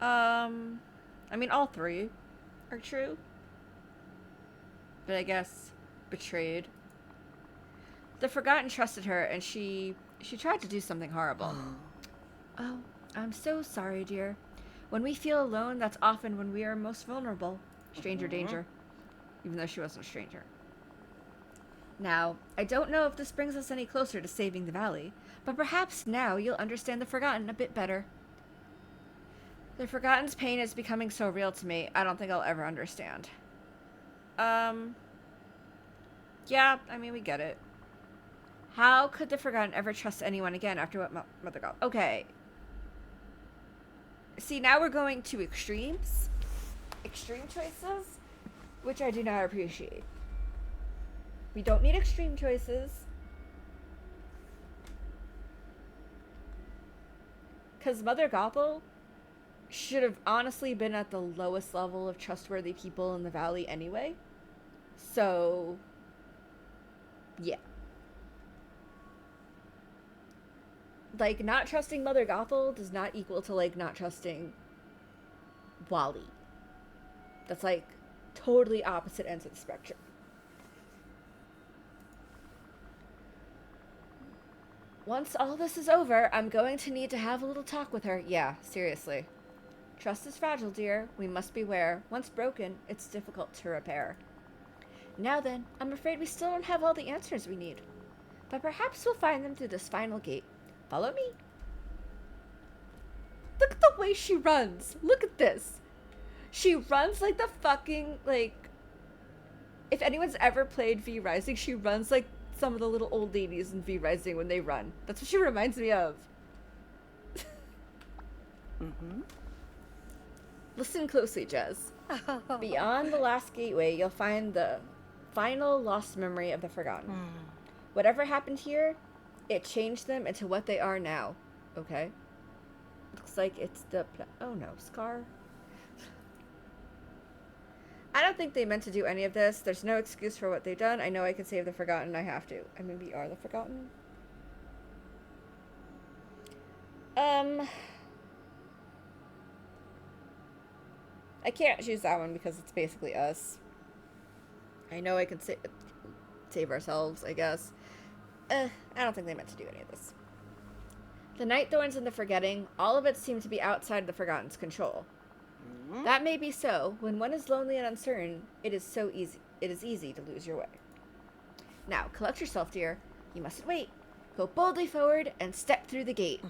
I mean, all three are true. But I guess betrayed. The Forgotten trusted her, and she tried to do something horrible. Oh, I'm so sorry, dear. When we feel alone, that's often when we are most vulnerable. Stranger danger. Even though she wasn't a stranger. Now, I don't know if this brings us any closer to saving the valley, but perhaps now you'll understand the Forgotten a bit better. The Forgotten's pain is becoming so real to me, I don't think I'll ever understand. Yeah, I mean, we get it. How could the Forgotten ever trust anyone again after what Mother got? Okay. See, now we're going to extremes. Extreme choices, which I do not appreciate. We don't need extreme choices. Because Mother Gothel should have honestly been at the lowest level of trustworthy people in the valley anyway. So, yeah. like, not trusting Mother Gothel does not equal to, like, not trusting Wally. That's, like, totally opposite ends of the spectrum. Once all this is over, I'm going to need to have a little talk with her. Yeah, seriously. Trust is fragile, dear. We must beware. Once broken, it's difficult to repair. Now then, I'm afraid we still don't have all the answers we need. But perhaps we'll find them through this final gate. Follow me. Look at the way she runs. Look at this. She runs like the fucking, like... If anyone's ever played V Rising, she runs like some of the little old ladies in V Rising when they run. That's what she reminds me of. Mm-hmm. Listen closely, Jez. Beyond the last gateway, you'll find the final lost memory of the Forgotten. Whatever happened here, it changed them into what they are now. Okay? Looks like it's the... Oh no, Scar? I don't think they meant to do any of this. There's no excuse for what they've done. I know I can save the Forgotten. I have to. I mean, we are the Forgotten. I can't choose that one because it's basically us. I know I can save ourselves, I guess. I don't think they meant to do any of this. The Nightthorns and the Forgetting, all of it seemed to be outside the Forgotten's control. That may be so. When one is lonely and uncertain, it is easy to lose your way. Now, collect yourself, dear. You mustn't wait. Go boldly forward and step through the gate.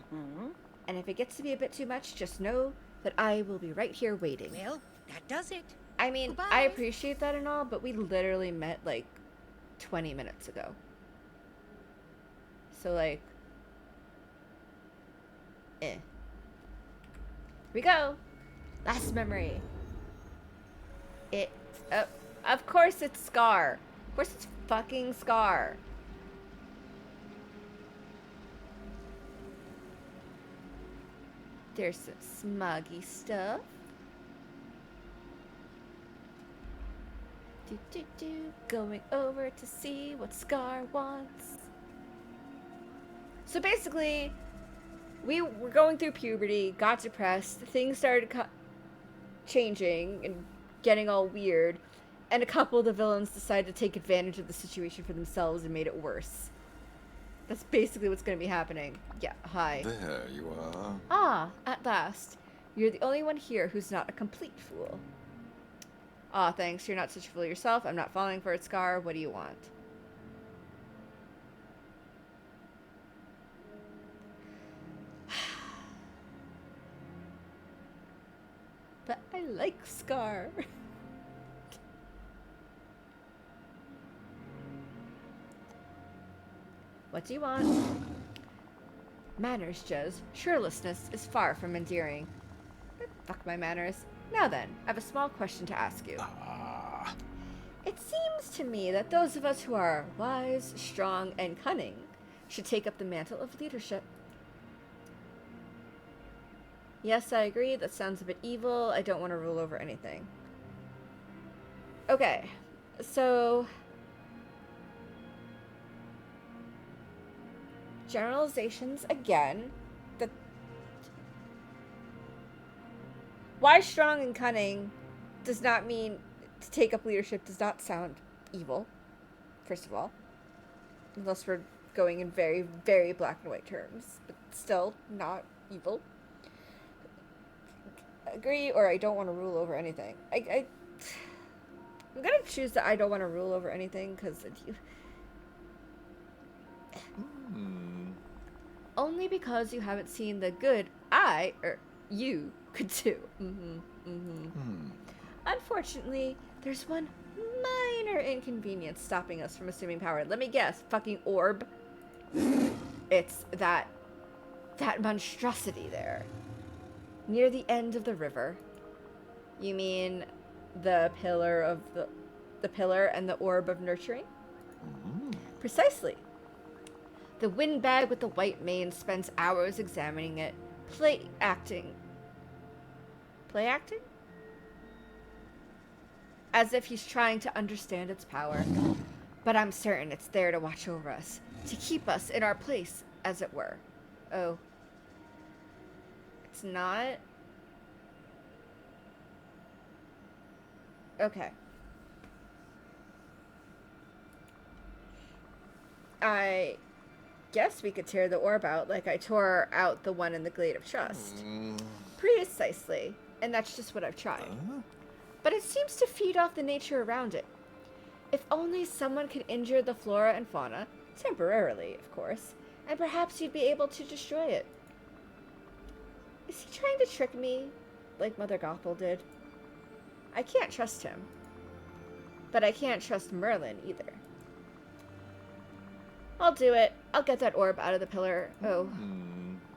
And if it gets to be a bit too much, just know that I will be right here waiting. Well, that does it. I mean, Goodbye. I appreciate that and all, but we literally met, like, 20 minutes ago. So, like... Here we go! Last memory. Of course it's Scar. Of course it's fucking Scar. There's some smuggy stuff. Going over to see what Scar wants. So basically, we were going through puberty, got depressed, things started changing and getting all weird, and a couple of the villains decided to take advantage of the situation for themselves and made it worse. That's basically what's going to be happening. Yeah, hi. There you are. Ah, at last. You're the only one here who's not a complete fool. Ah, thanks. You're not such a fool yourself. I'm not falling for it, Scar. What do you want? But I like Scar. What do you want? Manners, Jez. Shurelessness is far from endearing. Fuck my manners. Now then, I have a small question to ask you. It seems to me that those of us who are wise, strong, and cunning should take up the mantle of leadership. Yes, I agree. That sounds a bit evil. I don't want to rule over anything. Okay, so... generalizations again. Wise, strong, and cunning does not mean to take up leadership does not sound evil, first of all. Unless we're going in very, very black and white terms. But still, not evil. Agree, or I don't want to rule over anything. I'm gonna choose that I don't want to rule over anything, because... Only because you haven't seen the good you could do. Unfortunately, there's one minor inconvenience stopping us from assuming power. Let me guess, fucking orb. It's that monstrosity there. Near the end of the river. You mean the pillar of the pillar and the orb of nurturing? Precisely. The windbag with the white mane spends hours examining it, play acting? As if he's trying to understand its power. But I'm certain it's there to watch over us, to keep us in our place, as it were. Oh. It's not? Okay. I guess we could tear the orb out like I tore out the one in the Glade of Trust. Precisely. And that's just what I've tried. But it seems to feed off the nature around it. If only someone could injure the flora and fauna, temporarily, of course, and perhaps you'd be able to destroy it. Is he trying to trick me, like Mother Gothel did? I can't trust him. But I can't trust Merlin either. I'll do it. I'll get that orb out of the pillar. Oh,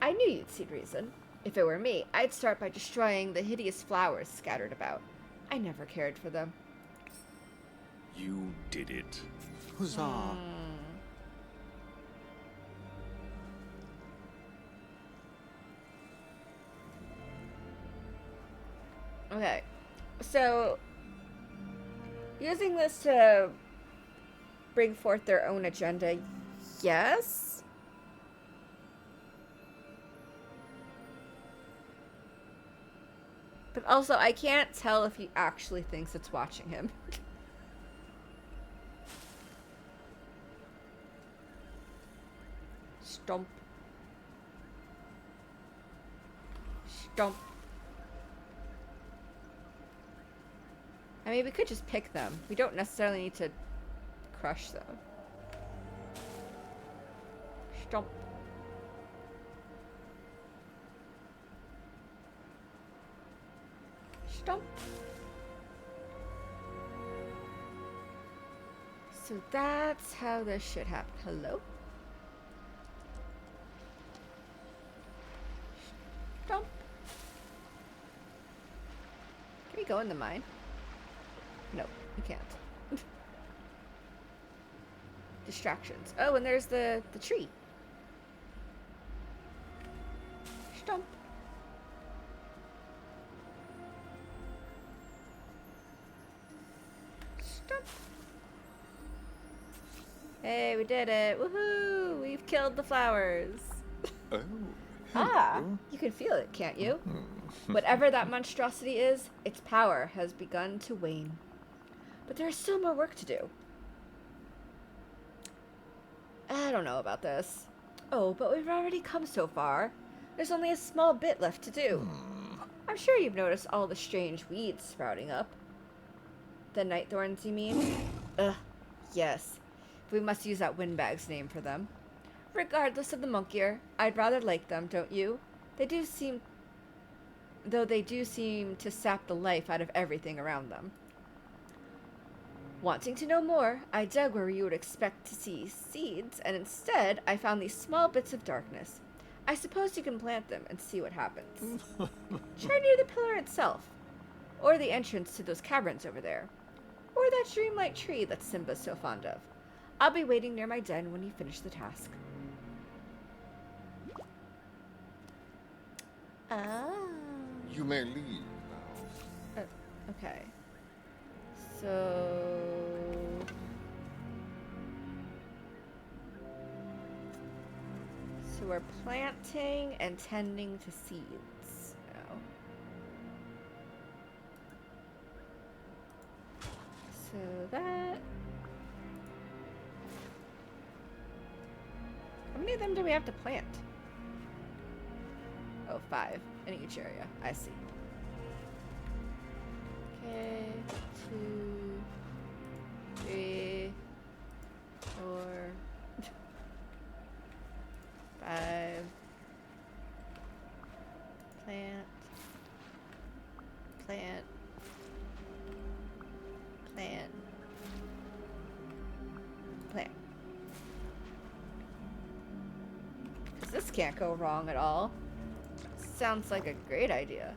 I knew you'd see reason. If it were me, I'd start by destroying the hideous flowers scattered about. I never cared for them. You did it. Huzzah. Okay, so using this to bring forth their own agenda, yes? But also, I can't tell if he actually thinks it's watching him. Stomp. Stomp. I mean, we could just pick them. We don't necessarily need to crush them. Stomp. Stomp. So that's how this shit happened. Hello? Stomp. Can we go in the mine? No, we can't. Distractions. Oh, and there's the tree. Stomp. Stomp. Hey, we did it. Woohoo! We've killed the flowers. Oh. Ah, you can feel it, can't you? Whatever that monstrosity is, its power has begun to wane. But there's still more work to do. I don't know about this. Oh, but we've already come so far. There's only a small bit left to do. I'm sure you've noticed all the strange weeds sprouting up. The night thorns, you mean? Ugh, yes. We must use that windbag's name for them. Regardless of the monkeyer, I'd rather like them, don't you? They do seem to sap the life out of everything around them. Wanting to know more, I dug where you would expect to see seeds, and instead I found these small bits of darkness. I suppose you can plant them and see what happens. Try near the pillar itself, or the entrance to those caverns over there, or that dreamlight tree that Simba's so fond of. I'll be waiting near my den when you finish the task. Ah. You may leave now. Okay. So we're planting and tending to seeds now. So that. How many of them do we have to plant? Oh, 5 in each area. I see. Okay, 2, 3, 4, 5. Plant. Plant. Plant. Plant. 'Cause this can't go wrong at all. Sounds like a great idea.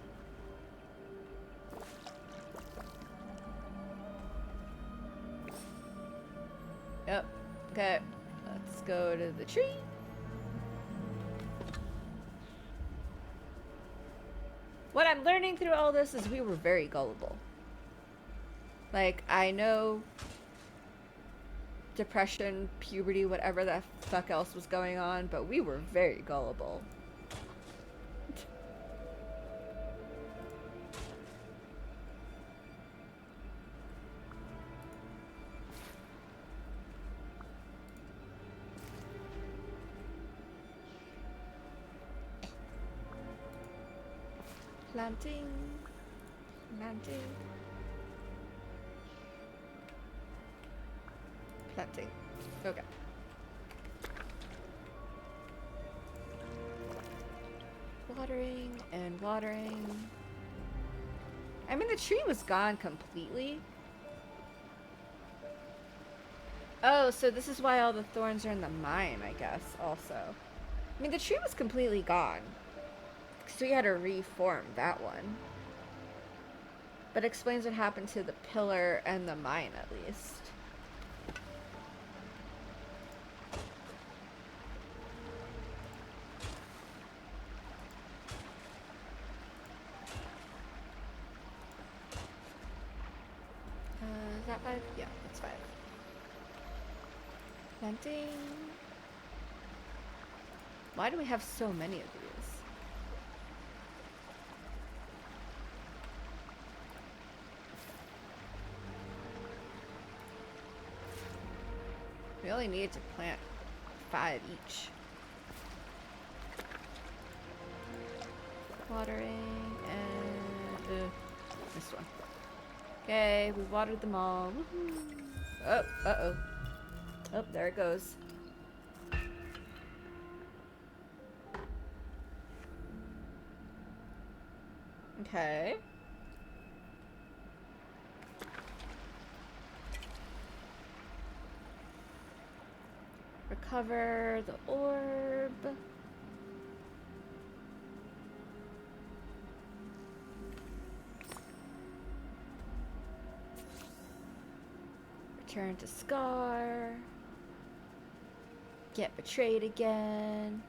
Yep. Okay. Let's go to the tree. What I'm learning through all this is we were very gullible. Like, I know depression, puberty, whatever the fuck else was going on, but we were very gullible. Planting. Planting. Planting. Okay. Watering and watering. I mean, the tree was gone completely. Oh, so this is why all the thorns are in the mine, I guess, also. I mean, the tree was completely gone. So we had to reform that one. But explains what happened to the pillar and the mine, at least. Is that 5? Yeah, that's 5. Planting. Why do we have so many of these? We only need to plant 5 each. Watering and this one. Okay, we watered them all. Woohoo. Oh, uh-oh. Oh, there it goes. Okay. Recover the orb. Return to Scar. Get betrayed again.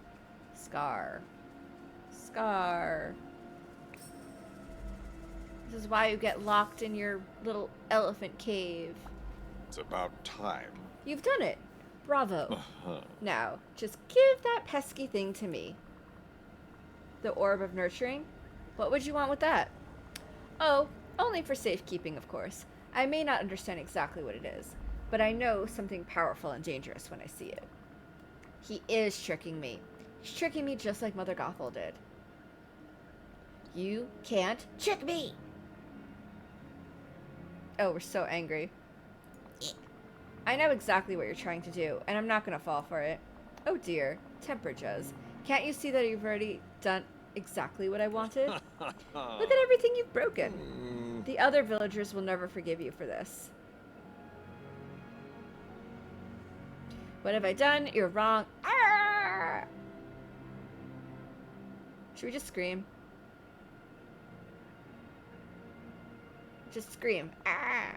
Scar. Scar. This is why you get locked in your little elephant cave. It's about time. You've done it. Bravo. Now, just give that pesky thing to me. The Orb of Nurturing? What would you want with that? Oh, only for safekeeping, of course. I may not understand exactly what it is, but I know something powerful and dangerous when I see it. He is tricking me. He's tricking me just like Mother Gothel did. You can't trick me! Oh, we're so angry. I know exactly what you're trying to do, and I'm not gonna fall for it. Oh dear, temper, Jez. Can't you see that you've already done exactly what I wanted? Look at everything you've broken. The other villagers will never forgive you for this. What have I done? You're wrong. Ah! Should we just scream? Just scream. Ah!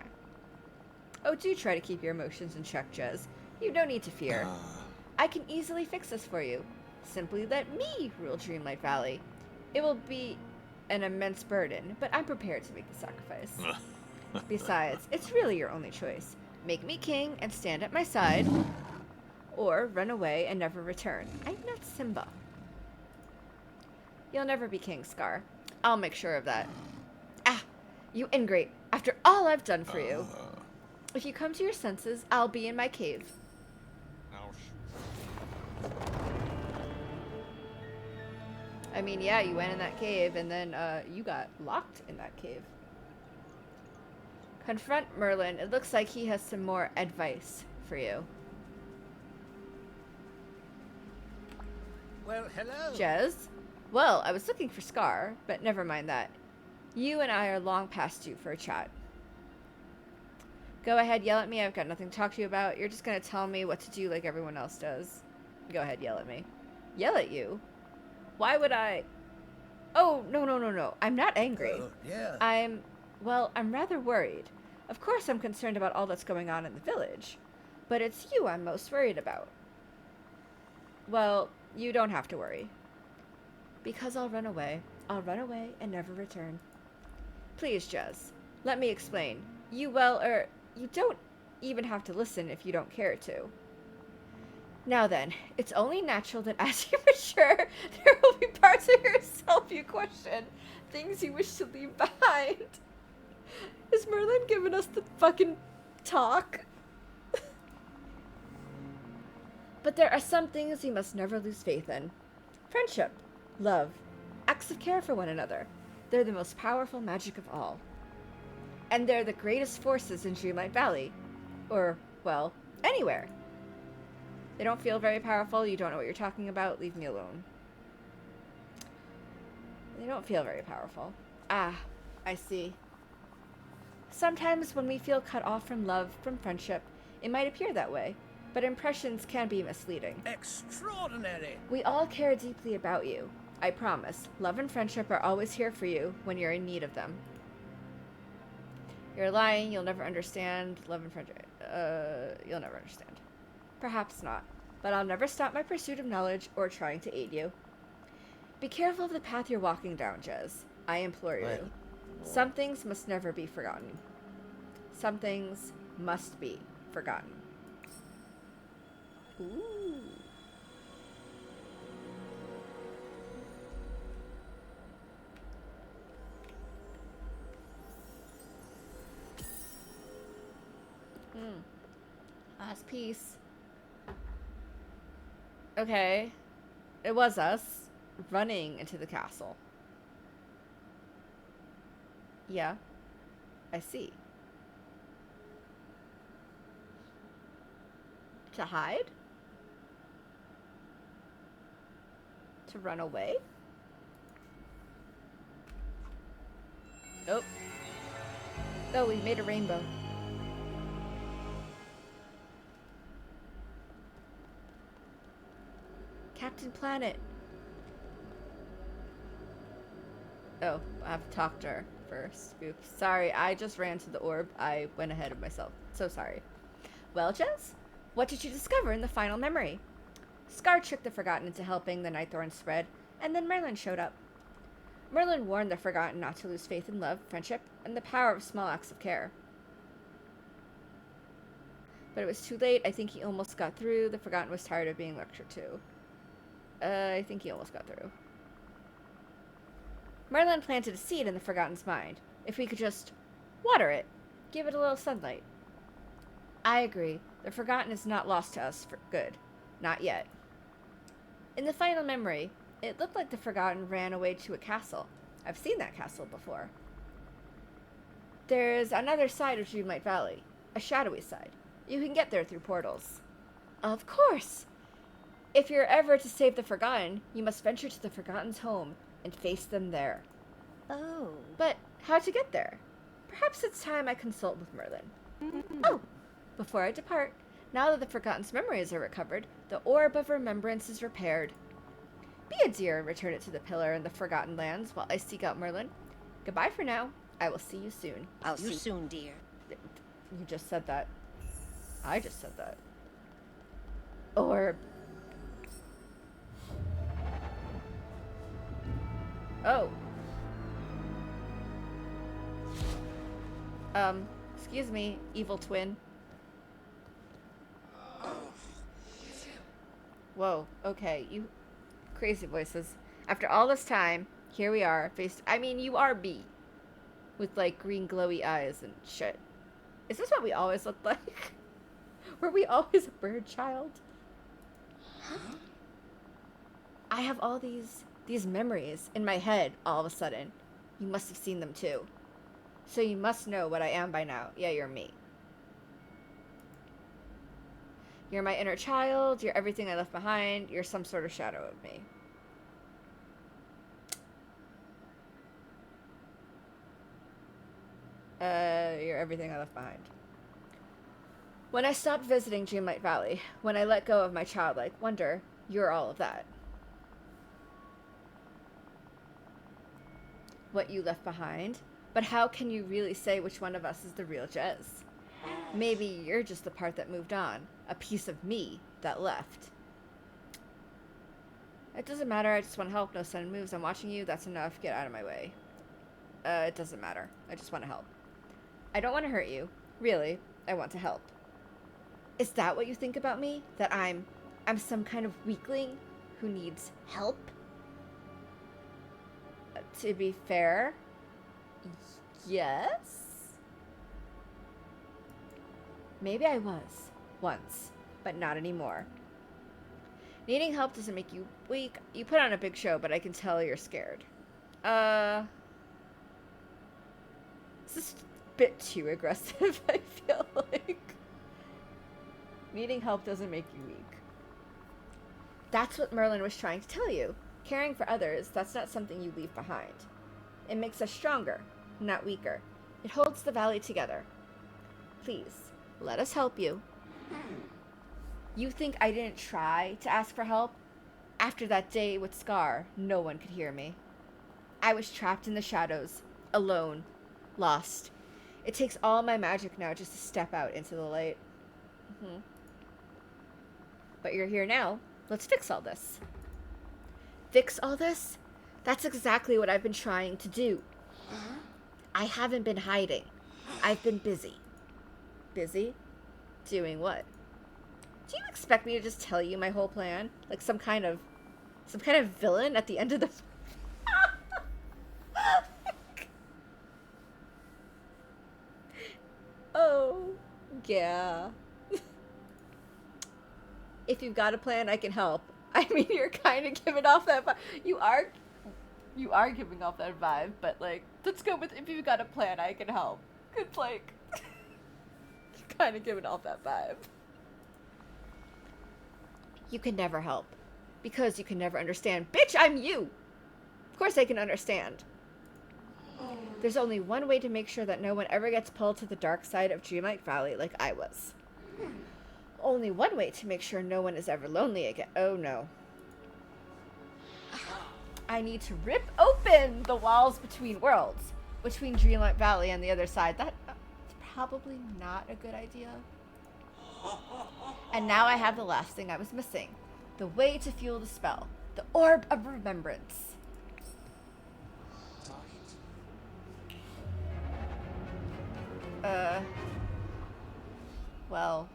Oh, do try to keep your emotions in check, Jez. You don't need to fear. I can easily fix this for you. Simply let me rule Dreamlight Valley. It will be an immense burden, but I'm prepared to make the sacrifice. Besides, it's really your only choice. Make me king and stand at my side, or run away and never return. I'm not Simba. You'll never be king, Scar. I'll make sure of that. Ah, you ingrate. After all I've done for you. If you come to your senses, I'll be in my cave. I mean, yeah, you went in that cave, and then you got locked in that cave. Confront Merlin. It looks like he has some more advice for you. Well, hello. Jez? Well, I was looking for Scar, but never mind that. You and I are long past due for a chat. Go ahead, yell at me. I've got nothing to talk to you about. You're just going to tell me what to do like everyone else does. Go ahead, yell at me. Yell at you? Why would I? Oh, no. I'm not angry. Yeah. I'm rather worried. Of course I'm concerned about all that's going on in the village. But it's you I'm most worried about. Well, you don't have to worry. Because I'll run away. I'll run away and never return. Please, Jez, let me explain. You don't even have to listen if you don't care to. Now then, it's only natural that as you mature, there will be parts of yourself you question, things you wish to leave behind. Is Merlin giving us the fucking talk? But there are some things you must never lose faith in. Friendship, love, acts of care for one another. They're the most powerful magic of all. And they're the greatest forces in Dreamlight Valley. Or, well, anywhere. They don't feel very powerful, you don't know what you're talking about, leave me alone. They don't feel very powerful. Ah, I see. Sometimes when we feel cut off from love, from friendship, it might appear that way, but impressions can be misleading. Extraordinary! We all care deeply about you. I promise, love and friendship are always here for you when you're in need of them. You're lying, you'll never understand. Love and friendship, you'll never understand. Perhaps not, but I'll never stop my pursuit of knowledge or trying to aid you. Be careful of the path you're walking down, Jez. I implore you. Well. Some things must never be forgotten. Some things must be forgotten. Ooh. Last piece. Okay. It was us running into the castle. Yeah. I see. To hide? To run away? Nope. Oh, we made a rainbow. Captain Planet. Oh, I have to talk to her first. Oops. Sorry, I just ran to the orb. I went ahead of myself. So sorry. Well, Jez, what did you discover in the final memory? Scar tricked the Forgotten into helping the Nightthorn spread, and then Merlin showed up. Merlin warned the Forgotten not to lose faith in love, friendship, and the power of small acts of care. But it was too late. I think he almost got through. The Forgotten was tired of being lectured to. I think he almost got through. Merlin planted a seed in the Forgotten's mind. If we could just water it, give it a little sunlight. I agree. The Forgotten is not lost to us for good. Not yet. In the final memory, it looked like the Forgotten ran away to a castle. I've seen that castle before. There's another side of Dreamlight Valley. A shadowy side. You can get there through portals. Of course! If you're ever to save the Forgotten, you must venture to the Forgotten's home and face them there. Oh. But how to get there? Perhaps it's time I consult with Merlin. Oh! Before I depart, now that the Forgotten's memories are recovered, the Orb of Remembrance is repaired. Be a dear and return it to the pillar in the Forgotten Lands while I seek out Merlin. Goodbye for now. I will see you soon. I'll see you soon, dear. You just said that. I just said that. Orb. Oh. Excuse me, evil twin. Whoa, okay, you crazy voices. After all this time, here we are, I mean, you are B. With, like, green glowy eyes and shit. Is this what we always looked like? Were we always a bird child? I have all these memories in my head all of a sudden. You must have seen them too. So you must know what I am by now. Yeah, you're me. You're my inner child. You're everything I left behind. You're some sort of shadow of me. You're everything I left behind. When I stopped visiting Dreamlight Valley, when I let go of my childlike wonder, you're all of that. What you left behind, but how can you really say which one of us is the real Jez? Maybe you're just the part that moved on, a piece of me that left. It doesn't matter, I just want to help. No sudden moves, I'm watching you, that's enough, get out of my way. It doesn't matter, I just want to help. I don't want to hurt you, really, I want to help. Is that what you think about me? That I'm some kind of weakling who needs help? To be fair, yes. Maybe I was once, but not anymore. Needing help doesn't make you weak. You put on a big show, but I can tell you're scared. This is a bit too aggressive, I feel like. Needing help doesn't make you weak. That's what Merlin was trying to tell you. Caring for others, that's not something you leave behind. It makes us stronger, not weaker. It holds the valley together. Please, let us help you. You think I didn't try to ask for help? After that day with Scar, no one could hear me. I was trapped in the shadows, alone, lost. It takes all my magic now just to step out into the light. But you're here now. Let's fix all this. Fix all this? That's exactly what I've been trying to do. I haven't been hiding. I've been busy. Busy? Doing what? Do you expect me to just tell you my whole plan? Like some kind of villain at the end of the... Oh, yeah. If you've got a plan, I can help. I mean, you're kind of giving off that vibe. You are giving off that vibe, but like, let's go with if you've got a plan, I can help. It's like, you're kind of giving off that vibe. You can never help. Because you can never understand. Bitch, I'm you! Of course I can understand. There's only one way to make sure that no one ever gets pulled to the dark side of Dreamlight Valley like I was. Only one way to make sure no one is ever lonely again. Oh no. I need to rip open the walls between worlds. Between Dreamlight Valley and the other side. That's probably not a good idea. And now I have the last thing I was missing. The way to fuel the spell. The Orb of Remembrance. Well...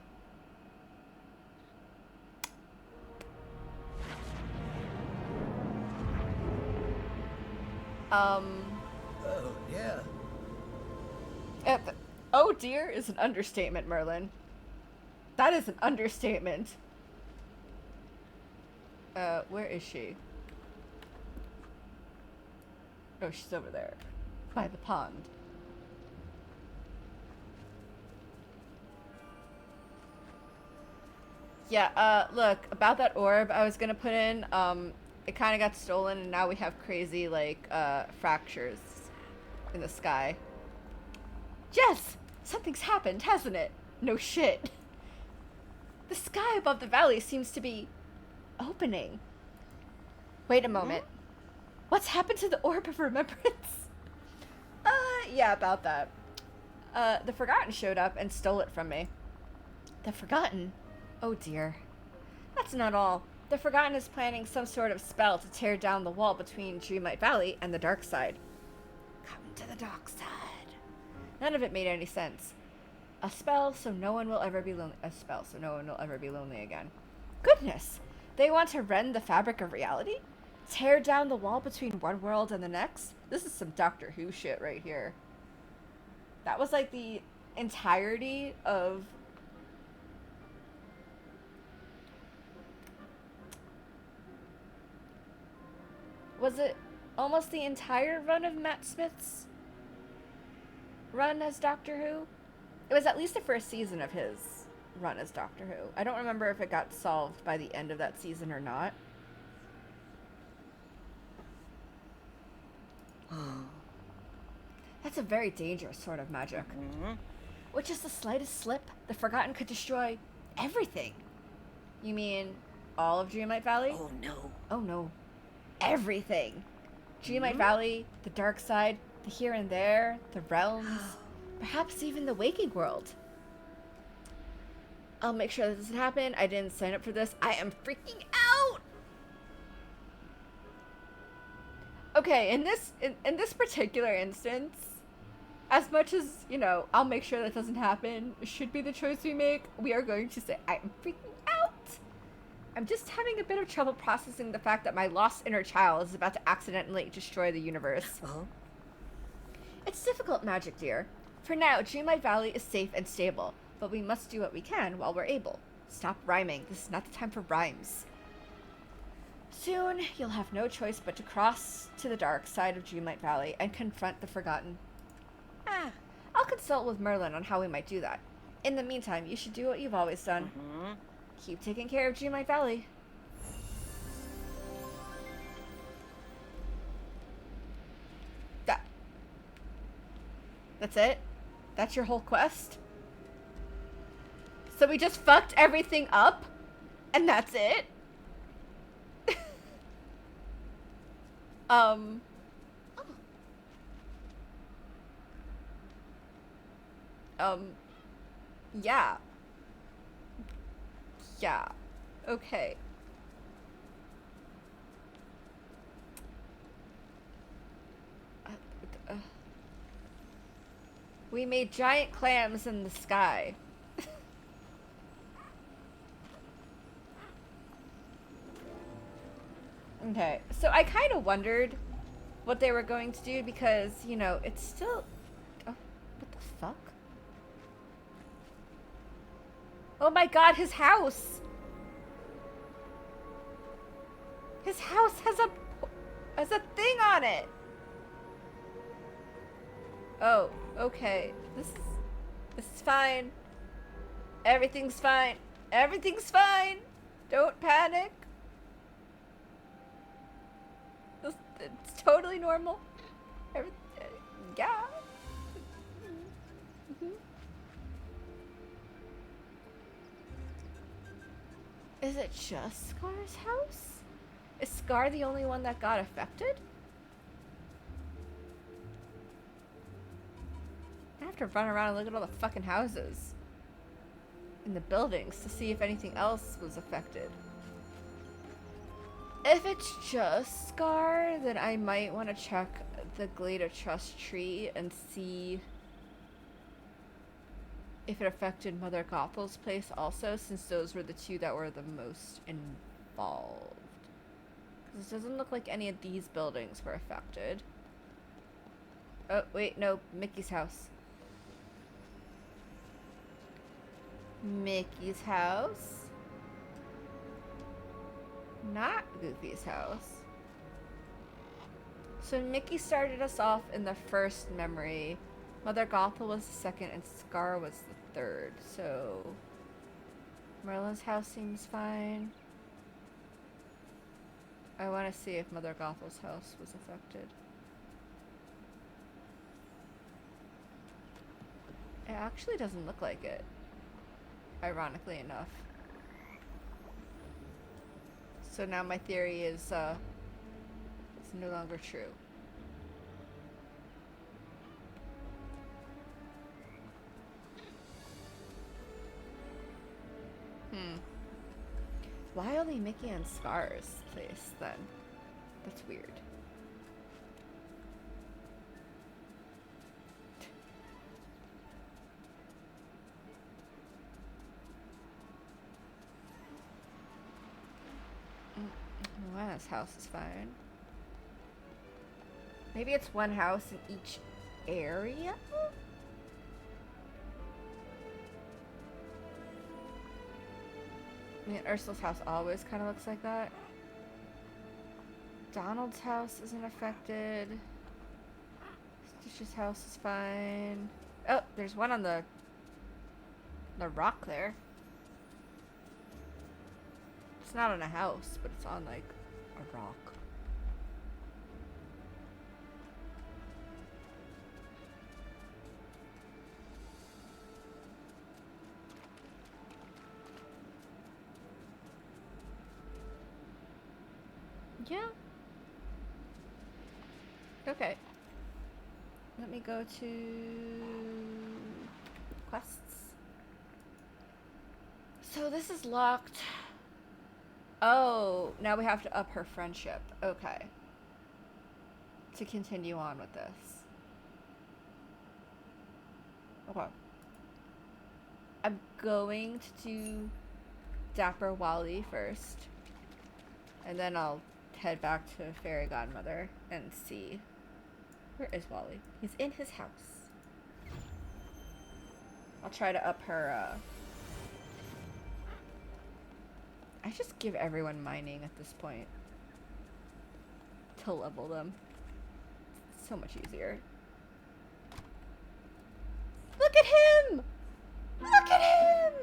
Oh, yeah. Oh dear is an understatement, Merlin. That is an understatement. Where is she? Oh, she's over there. By the pond. Yeah, look, about that orb I was gonna put in, it kind of got stolen and now we have crazy, like, fractures in the sky. Jess! Something's happened, hasn't it? No shit. The sky above the valley seems to be opening. Wait a moment. What's happened to the Orb of Remembrance? Yeah, about that. The Forgotten showed up and stole it from me. The Forgotten? Oh dear. That's not all. The Forgotten is planning some sort of spell to tear down the wall between Dreamlight Valley and the dark side. Come to the dark side. None of it made any sense. A spell so no one will ever be lonely. A spell so no one will ever be lonely again. Goodness! They want to rend the fabric of reality? Tear down the wall between one world and the next? This is some Doctor Who shit right here. That was like the entirety of... Was it almost the entire run of Matt Smith's run as Doctor Who? It was at least the first season of his run as Doctor Who. I don't remember if it got solved by the end of that season or not. That's a very dangerous sort of magic. With just the slightest slip, the Forgotten could destroy everything. You mean all of Dreamlight Valley? Oh, no. Oh no. Everything. Dreamlight Valley, the dark side, the here and there, the realms, perhaps even the waking world. I'll make sure that doesn't happen. I didn't sign up for this. I am freaking out. Okay, in this particular instance, as much as, you know, I'll make sure that doesn't happen, should be the choice we make, we are going to say, I'm freaking out. I'm just having a bit of trouble processing the fact that my lost inner child is about to accidentally destroy the universe. Uh-huh. It's difficult magic, dear. For now, Dreamlight Valley is safe and stable, but we must do what we can while we're able. Stop rhyming. This is not the time for rhymes. Soon, you'll have no choice but to cross to the dark side of Dreamlight Valley and confront the Forgotten. I'll consult with Merlin on how we might do that. In the meantime, you should do what you've always done. Keep taking care of Dreamlight Valley. That's it? That's your whole quest? So we just fucked everything up? And that's it? Yeah. Yeah. Okay. We made giant clams in the sky. Okay, so I kind of wondered what they were going to do because, you know, it's still... Oh, what the fuck? Oh my god, his house! His house has a thing on it! Oh, okay. This is fine. Everything's fine. Everything's fine! Don't panic. It's totally normal. Yeah. Is it just Scar's house? Is Scar the only one that got affected? I have to run around and look at all the fucking houses in the buildings to see if anything else was affected. If it's just Scar, then I might want to check the Glade of Trust tree and see if it affected Mother Gothel's place also, since those were the two that were the most involved. Because it doesn't look like any of these buildings were affected. Oh, wait, no, Mickey's house. Mickey's house. Not Goofy's house. So Mickey started us off in the first memory. Mother Gothel was the second and Scar was the third. So Merlin's house seems fine. I want to see if Mother Gothel's house was affected. It actually doesn't look like it, ironically enough. So now my theory is it's no longer true. Why only Mickey and Scar's place then? That's weird. Moana's house is fine. Maybe it's one house in each area? I mean, Ursula's house always kind of looks like that. Donald's house isn't affected. Stitch's house is fine. Oh, there's one on the rock there. It's not on a house, but it's on, like, a rock. Yeah. Okay. Let me go to quests. So this is locked. Oh, now we have to up her friendship. Okay. To continue on with this. Okay. I'm going to do Dapper Wally first. And then I'll head back to Fairy Godmother and see. Where is Wally? He's in his house. I'll try to up her, I just give everyone mining at this point. To level them. It's so much easier. Look at him! Look at him!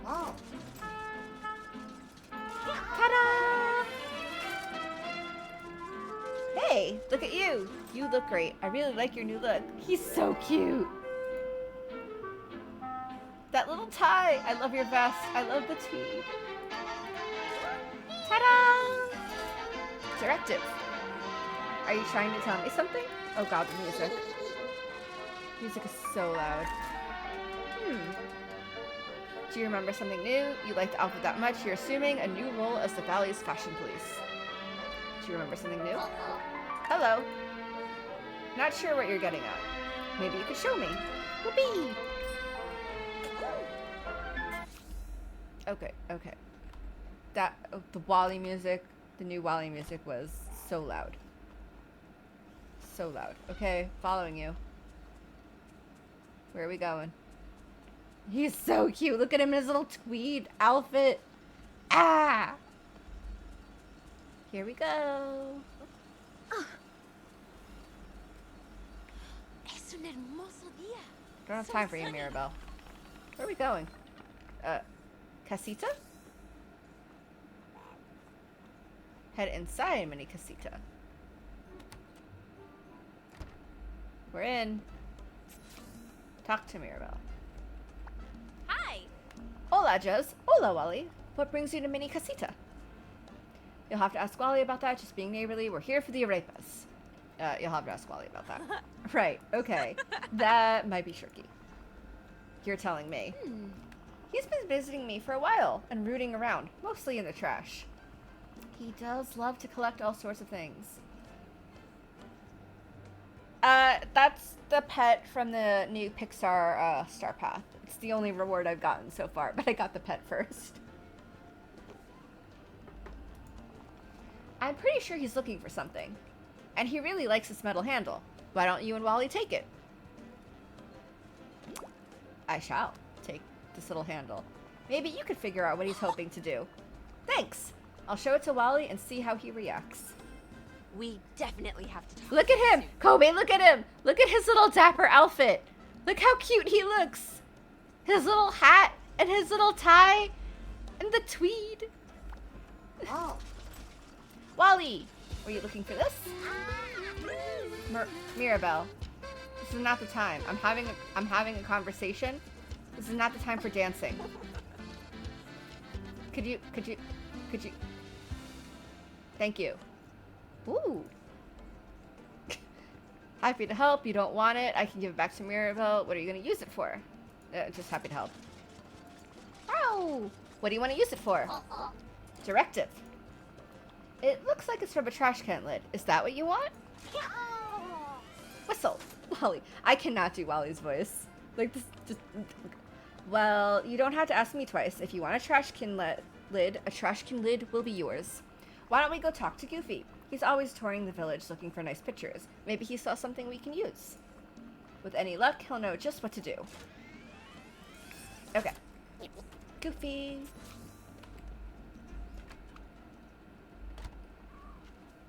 Wow. Ta-da! Hey, look at you. You look great. I really like your new look. He's so cute. That little tie. I love your vest. I love the tweed. Ta-da! Directive. Are you trying to tell me something? Oh god, the music. Music is so loud. Do you remember something new? You like the outfit that much, you're assuming a new role as the Valley's fashion police. Do you remember something new? Hello. Not sure what you're getting at. Maybe you could show me. Whoopee! Okay, okay. The Wally music, the new Wally music was so loud. So loud. Okay, following you. Where are we going? He's so cute. Look at him in his little tweed outfit. Ah! Here we go. Es un hermoso día. Don't have time for you, Mirabelle. Where are we going? Casita? Head inside, Mini Casita. We're in. Talk to Mirabelle. Hi. Hola, Jez. Hola, Wally. What brings you to Mini Casita? You'll have to ask Wally about that. Just being neighborly. We're here for the arepas. You'll have to ask Wally about that. Right. Okay. That might be tricky. You're telling me. He's been visiting me for a while and rooting around, mostly in the trash. He does love to collect all sorts of things. That's the pet from the new Pixar Star Path. It's the only reward I've gotten so far, but I got the pet first. I'm pretty sure he's looking for something. And he really likes this metal handle. Why don't you and Wally take it? I shall take this little handle. Maybe you could figure out what he's hoping to do. Thanks! I'll show it to Wally and see how he reacts. We definitely have to talk. Look at him! Kobe, look at him! Look at his little dapper outfit! Look how cute he looks! His little hat and his little tie and the tweed. Wow. Wally! Were you looking for this? Mirabelle, this is not the time. I'm having a conversation. This is not the time for dancing. Could you? Thank you. Ooh. Happy to help. You don't want it. I can give it back to Mirabelle. What are you going to use it for? Just happy to help. Ow! What do you want to use it for? Directive. It looks like it's from a trash can lid. Is that what you want? Whistle. Wally. I cannot do Wally's voice. Like this just... Well, you don't have to ask me twice. If you want a trash can lid, a trash can lid will be yours. Why don't we go talk to Goofy? He's always touring the village looking for nice pictures. Maybe he saw something we can use. With any luck, he'll know just what to do. Okay. Goofy.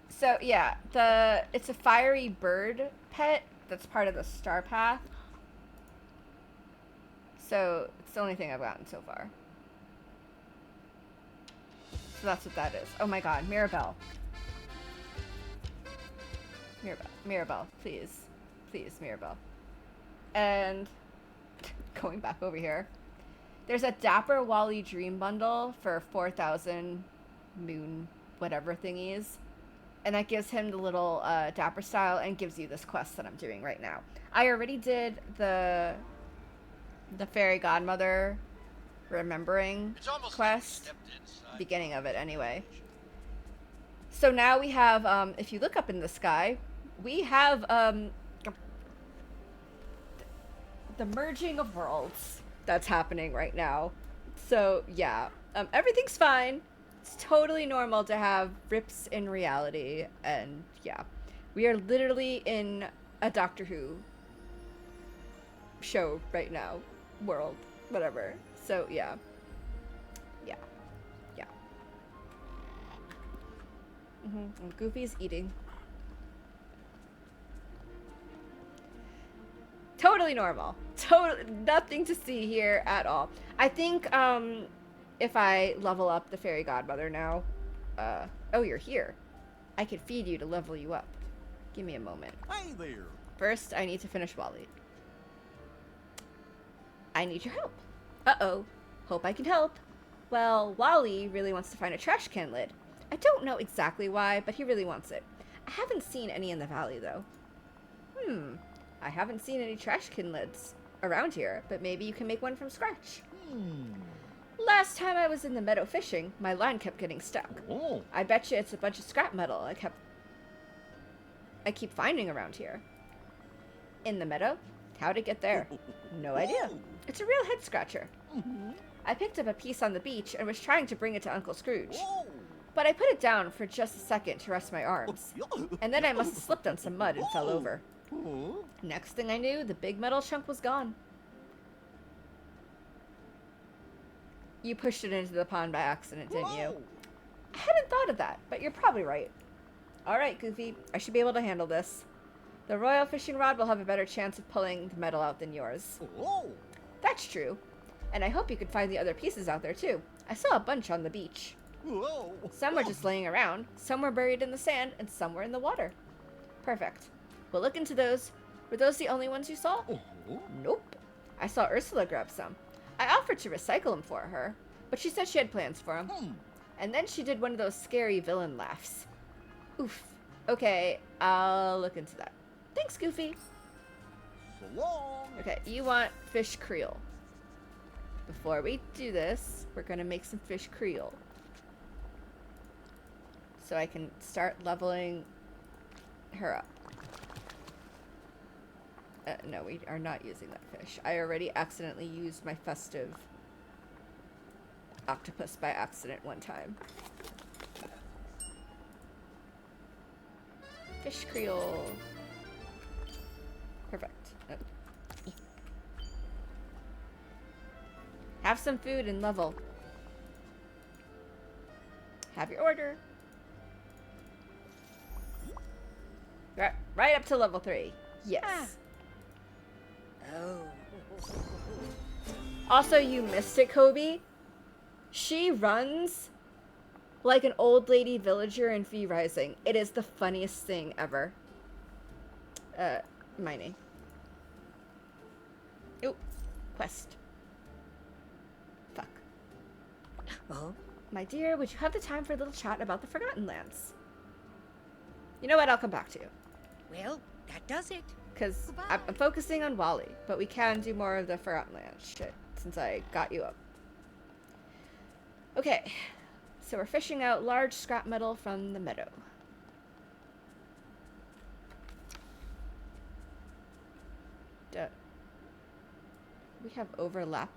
So, yeah, it's a fiery bird pet that's part of the Star Path. So, it's the only thing I've gotten so far. So that's what that is. Oh my god, Mirabelle. Mirabelle, please. Please, Mirabelle. And going back over here. There's a Dapper Wally Dream Bundle for 4,000 moon whatever thingies. And that gives him the little Dapper style and gives you this quest that I'm doing right now. I already did the Fairy Godmother Remembering quest. Beginning of it, anyway. So now we have, if you look up in the sky, we have the merging of worlds that's happening right now. So yeah, everything's fine. It's totally normal to have rips in reality, and yeah, we are literally in a Doctor Who show right now, world, whatever. So yeah, yeah, yeah. And Goofy's eating. Totally normal. Totally nothing to see here at all. I think if I level up the fairy godmother now, oh, you're here. I could feed you to level you up. Give me a moment. Hey there. First, I need to finish Wally. I need your help. Uh-oh. Hope I can help. Well, Wally really wants to find a trash can lid. I don't know exactly why, but he really wants it. I haven't seen any in the valley, though. I haven't seen any trash can lids around here, but maybe you can make one from scratch. Last time I was in the meadow fishing, my line kept getting stuck. Oh. I bet you it's a bunch of scrap metal I keep finding around here. In the meadow? How'd it get there? No idea. It's a real head scratcher. I picked up a piece on the beach and was trying to bring it to Uncle Scrooge. But I put it down for just a second to rest my arms. And then I must have slipped on some mud and fell over. Next thing I knew, the big metal chunk was gone. You pushed it into the pond by accident, didn't you? I hadn't thought of that, but you're probably right. Alright, Goofy. I should be able to handle this. The royal fishing rod will have a better chance of pulling the metal out than yours. That's true. And I hope you can find the other pieces out there, too. I saw a bunch on the beach. Some were just laying around, some were buried in the sand, and some were in the water. Perfect. We'll look into those. Were those the only ones you saw? Nope. I saw Ursula grab some. I offered to recycle them for her, but she said she had plans for them. And then she did one of those scary villain laughs. Oof. Okay, I'll look into that. Thanks, Goofy. So long. Okay, you want fish Creole. Before we do this, we're gonna make some fish Creole. So I can start leveling her up. No, we are not using that fish. I already accidentally used my festive octopus by accident one time. Fish Creole. Perfect. Oh. Have some food and level. Have your order. Right up to level 3. Yes. Oh. Also, you missed it, Kobe. She runs like an old lady villager in V Rising. It is the funniest thing ever. Mining. Oh, quest. Fuck. Oh. My dear, would you have the time for a little chat about the Forgotten Lands? You know what? I'll come back to you. Well, that does it. Because Goodbye. I'm focusing on Wally, but we can do more of the Forgotten Lands shit since I got you up. Okay, so we're fishing out large scrap metal from the meadow. We have overlapping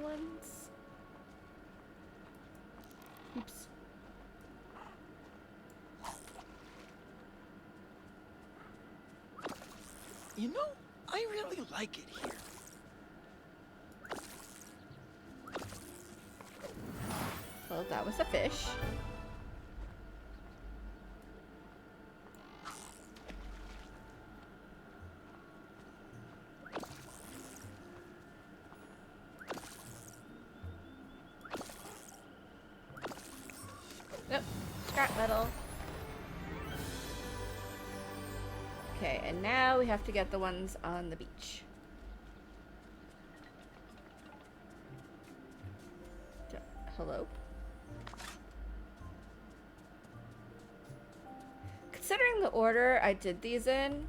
ones? Oops. You know, I really like it here. Well, that was a fish. Nope. Scrap metal. Okay, and now we have to get the ones on the beach. Hello? Considering the order I did these in...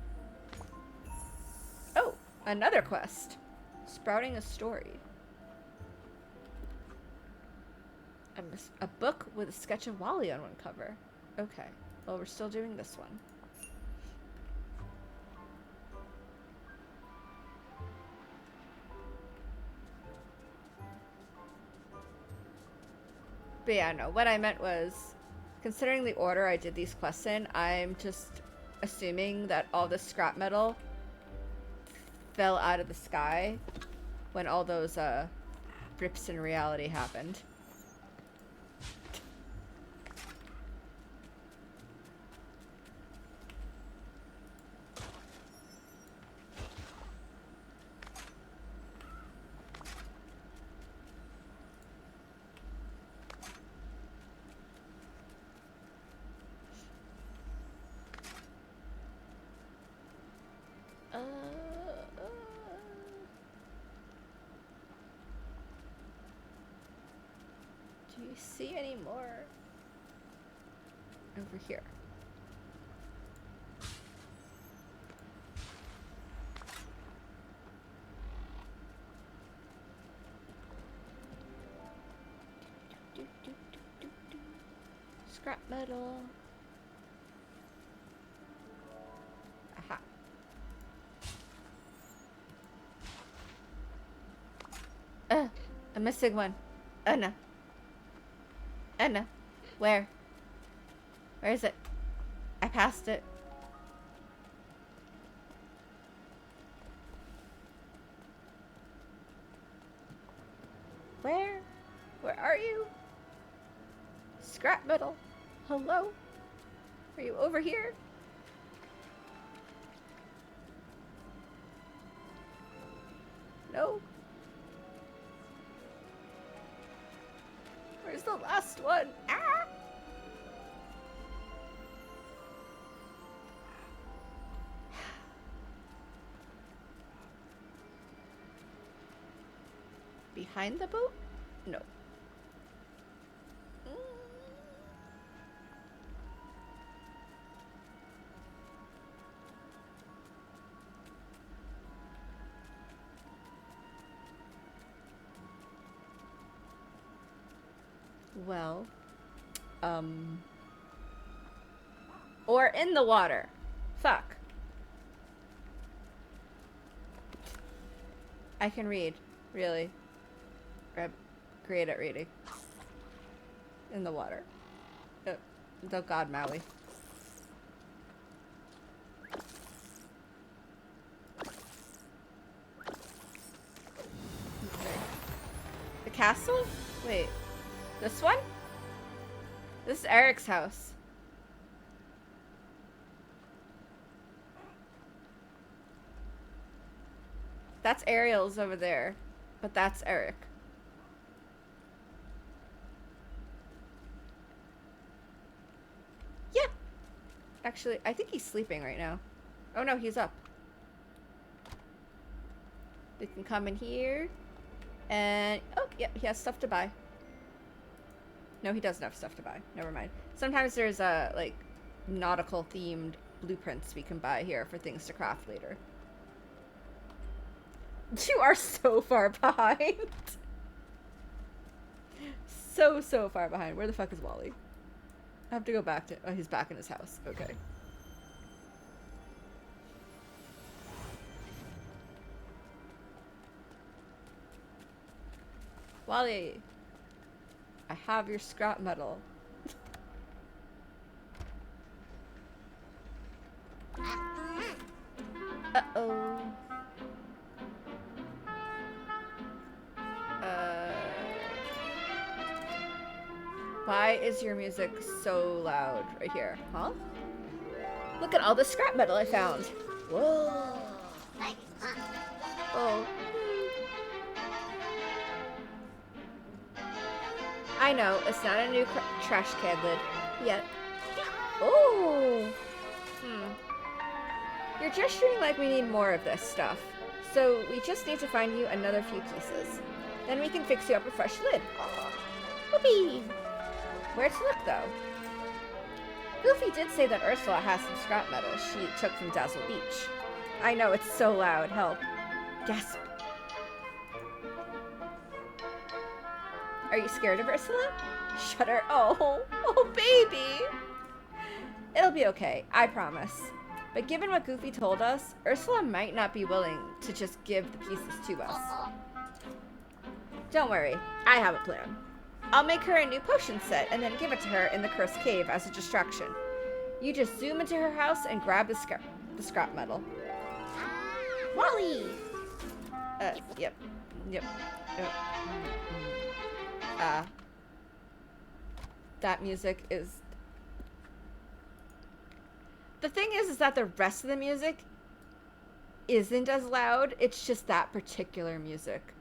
Oh, another quest. Sprouting a story. A book with a sketch of Wally on one cover. Okay, well, we're still doing this one. But yeah, no, what I meant was, considering the order I did these quests in, I'm just assuming that all the scrap metal fell out of the sky when all those rips in reality happened. Do you see any more over here? Scrap metal. Aha. I'm missing one. Oh no. Oh no. Where? Where is it? I passed it. Where? Where are you? Scrap metal. Hello? Are you over here? No? Where's the last one? Ah! Behind the boat? No. Well, or in the water. Fuck. I can read, really. I'm great at reading. In the water. Oh god, Maui. Okay. The castle? Wait. This one? This is Eric's house. That's Ariel's over there, but that's Eric. Yeah. Actually, I think he's sleeping right now. Oh no, he's up. We can come in here. And, oh, yeah, he has stuff to buy. No, he doesn't have stuff to buy. Never mind. Sometimes there's, like, nautical-themed blueprints we can buy here for things to craft later. You are so far behind. So far behind. Where the fuck is Wally? I have to go back to... Oh, he's back in his house. Okay. Wally, I have your scrap metal. Uh-oh. Why is your music so loud right here? Huh? Look at all the scrap metal I found. Whoa. Oh. I know, it's not a new trash can lid yet. Oh! You're gesturing like we need more of this stuff. So we just need to find you another few pieces. Then we can fix you up a fresh lid. Whoopee! Where to look, though? Goofy did say that Ursula has some scrap metal she took from Dazzle Beach. I know, it's so loud. Help. Gasp. Are you scared of Ursula? Shudder. Oh, baby. It'll be okay, I promise. But given what Goofy told us, Ursula might not be willing to just give the pieces to us. Don't worry, I have a plan. I'll make her a new potion set and then give it to her in the cursed cave as a distraction. You just zoom into her house and grab the scrap metal. Wally! Yep. That music is... The thing is that the rest of the music isn't as loud. It's just that particular music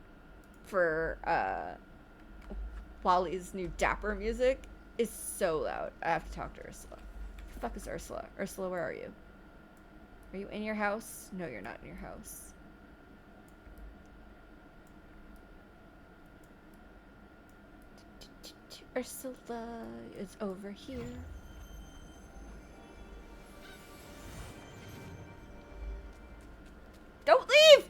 for Wally's new Dapper music is so loud. I have to talk to Ursula. Who the fuck is Ursula? Ursula, where are you? Are you in your house? No, you're not in your house. Ursula is over here. Don't leave!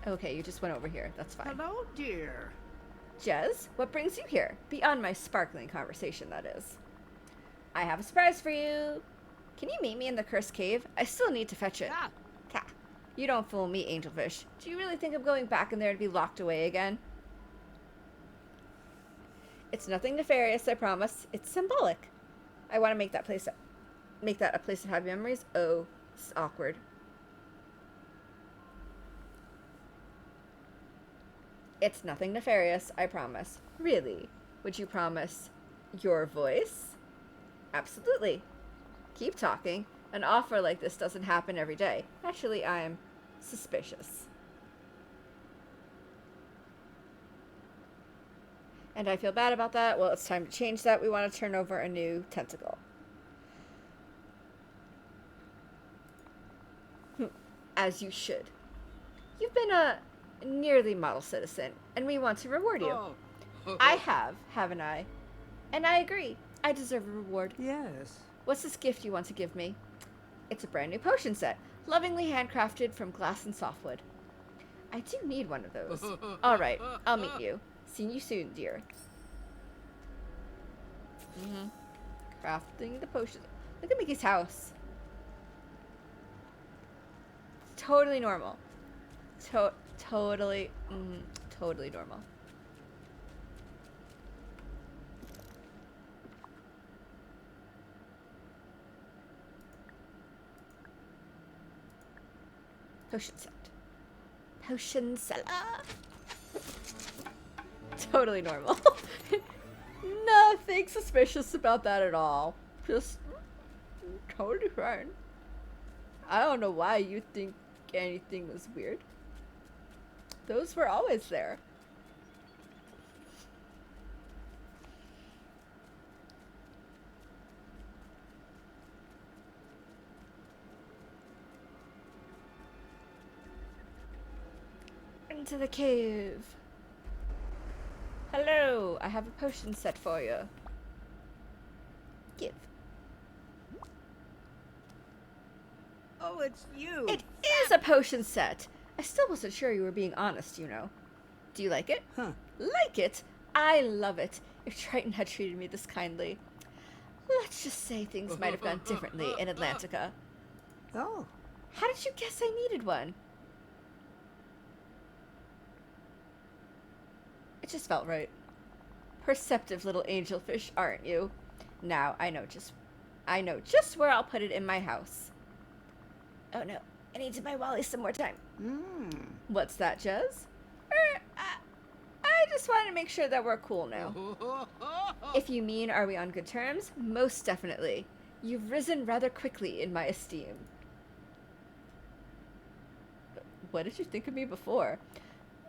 Okay, you just went over here. That's fine. Hello, dear. Jez, what brings you here? Beyond my sparkling conversation, that is. I have a surprise for you. Can you meet me in the cursed cave? I still need to fetch it. Ah, Ha. You don't fool me, Angelfish. Do you really think I'm going back in there to be locked away again? It's nothing nefarious, I promise. It's symbolic. I want to make that a place of happy memories. Oh, it's awkward. It's nothing nefarious, I promise. Really? Would you promise your voice? Absolutely. Keep talking. An offer like this doesn't happen every day. Actually, I'm suspicious. And I feel bad about that. Well, it's time to change that. We want to turn over a new tentacle. As you should. You've been a nearly model citizen, and we want to reward you. oh. I have, haven't I? And I agree. I deserve a reward. Yes. What's this gift you want to give me? It's a brand new potion set, lovingly handcrafted from glass and softwood. I do need one of those. All right, I'll meet you. See you soon, dear. Crafting the potion. Look at Mickey's house. Totally normal. Totally normal. Potion set. Potion seller. Totally normal. Nothing suspicious about that at all. Just totally fine. I don't know why you think anything was weird. Those were always there. Into the cave. Hello, I have a potion set for you. Give. Oh, it's you. It is a potion set. I still wasn't sure you were being honest, you know. Do you like it? Huh. Like it? I love it. If Triton had treated me this kindly. Let's just say things might have gone differently in Atlantica. Oh. How did you guess I needed one? It just felt right. Perceptive little angelfish, aren't you? Now I know just where I'll put it in my house. Oh no, I need to buy Wally some more time. What's that, Jez? I just wanted to make sure that we're cool now. If you mean are we on good terms, most definitely. You've risen rather quickly in my esteem. What did you think of me before?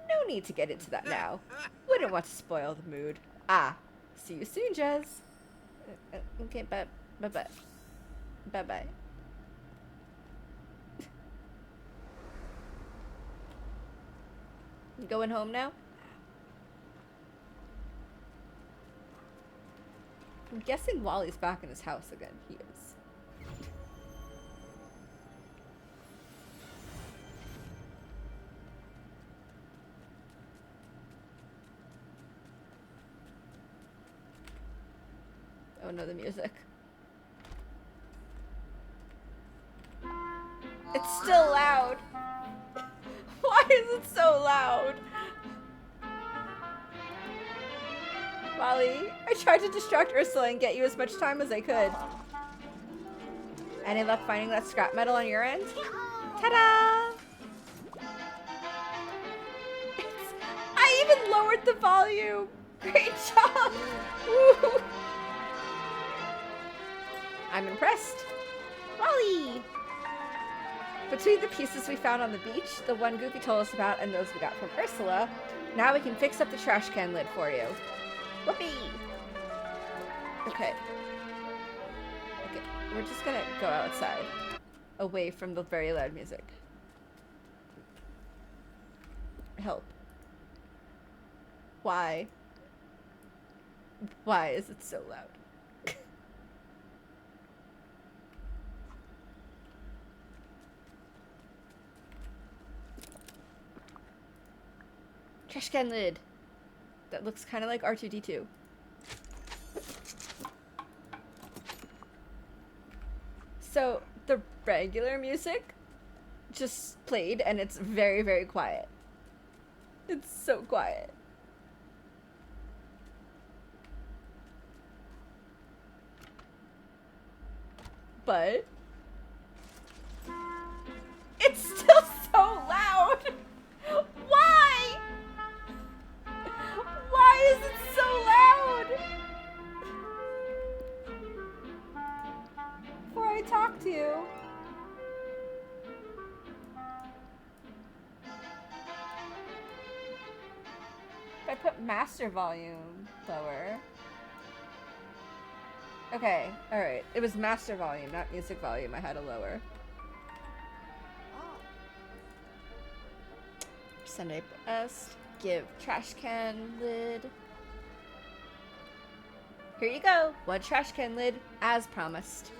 No need to get into that now. Wouldn't want to spoil the mood. Ah, see you soon, Jez. Okay, bye-bye. Bye-bye. You going home now? I'm guessing Wally's back in his house again. He is. Oh no, the music. It's still loud. is it so loud? Molly, I tried to distract Ursula and get you as much time as I could. Any luck finding that scrap metal on your end? Ta-da! I even lowered the volume! Great job! Woo. I'm impressed. Molly! Between the pieces we found on the beach, the one Goofy told us about, and those we got from Ursula, now we can fix up the trash can lid for you. Whoopee! Okay. Okay, we're just gonna go outside. Away from the very loud music. Help. Why? Why is it so loud? Trash can lid. That looks kind of like R2-D2. So, the regular music just played and it's very, very quiet. It's so quiet. But it's still so loud. Why? Why is it so loud? Before I talk to you. If I put master volume lower. Okay, alright. It was master volume, not music volume. I had to lower. Send a request. Give trash can lid. Here you go. One trash can lid, as promised.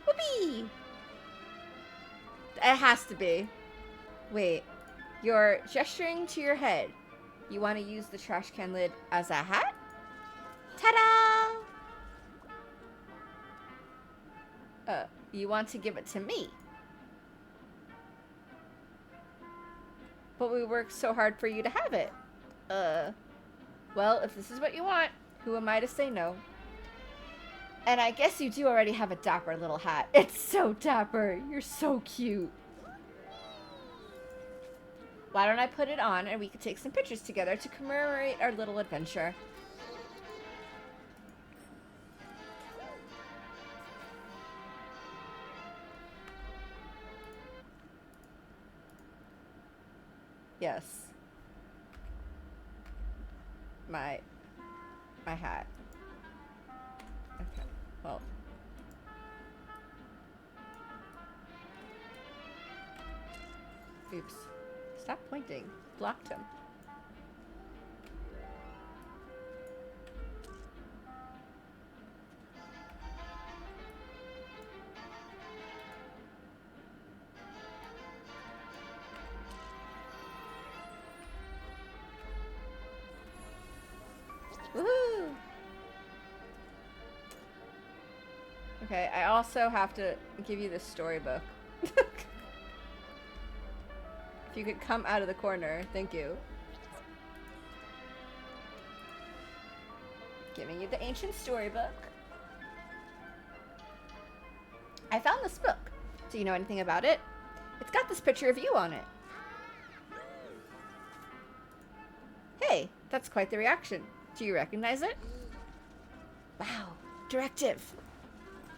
Whoopee! It has to be. Wait. You're gesturing to your head. You want to use the trash can lid as a hat? Ta-da! You want to give it to me? But we worked so hard for you to have it. Well, if this is what you want, who am I to say no? And I guess you do already have a dapper little hat. It's so dapper. You're so cute. Why don't I put it on and we could take some pictures together to commemorate our little adventure? Yes. My hat. Okay, well. Oops. Stop pointing. Blocked him. Woohoo! Okay, I also have to give you the storybook. If you could come out of the corner, thank you. Giving you the ancient storybook. I found this book. Do you know anything about it? It's got this picture of you on it. Hey, that's quite the reaction. Do you recognize it? Wow, directive.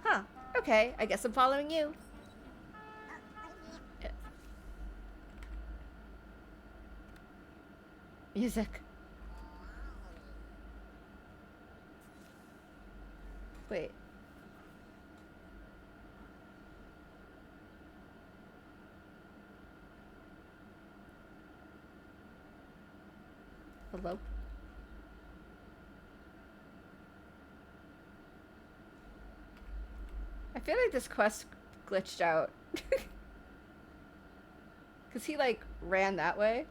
Huh, okay, I guess I'm following you. Music. Wait. Hello? I feel like this quest glitched out. Because he, like, ran that way.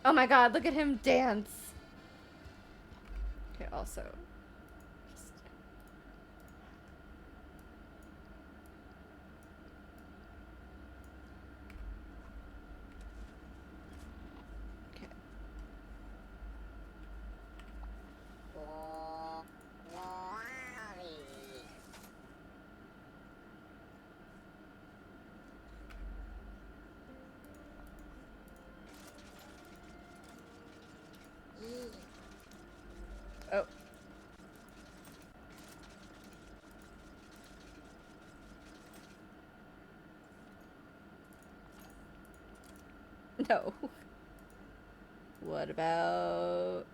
Oh my god, look at him dance. Okay, also. Oh. No. What about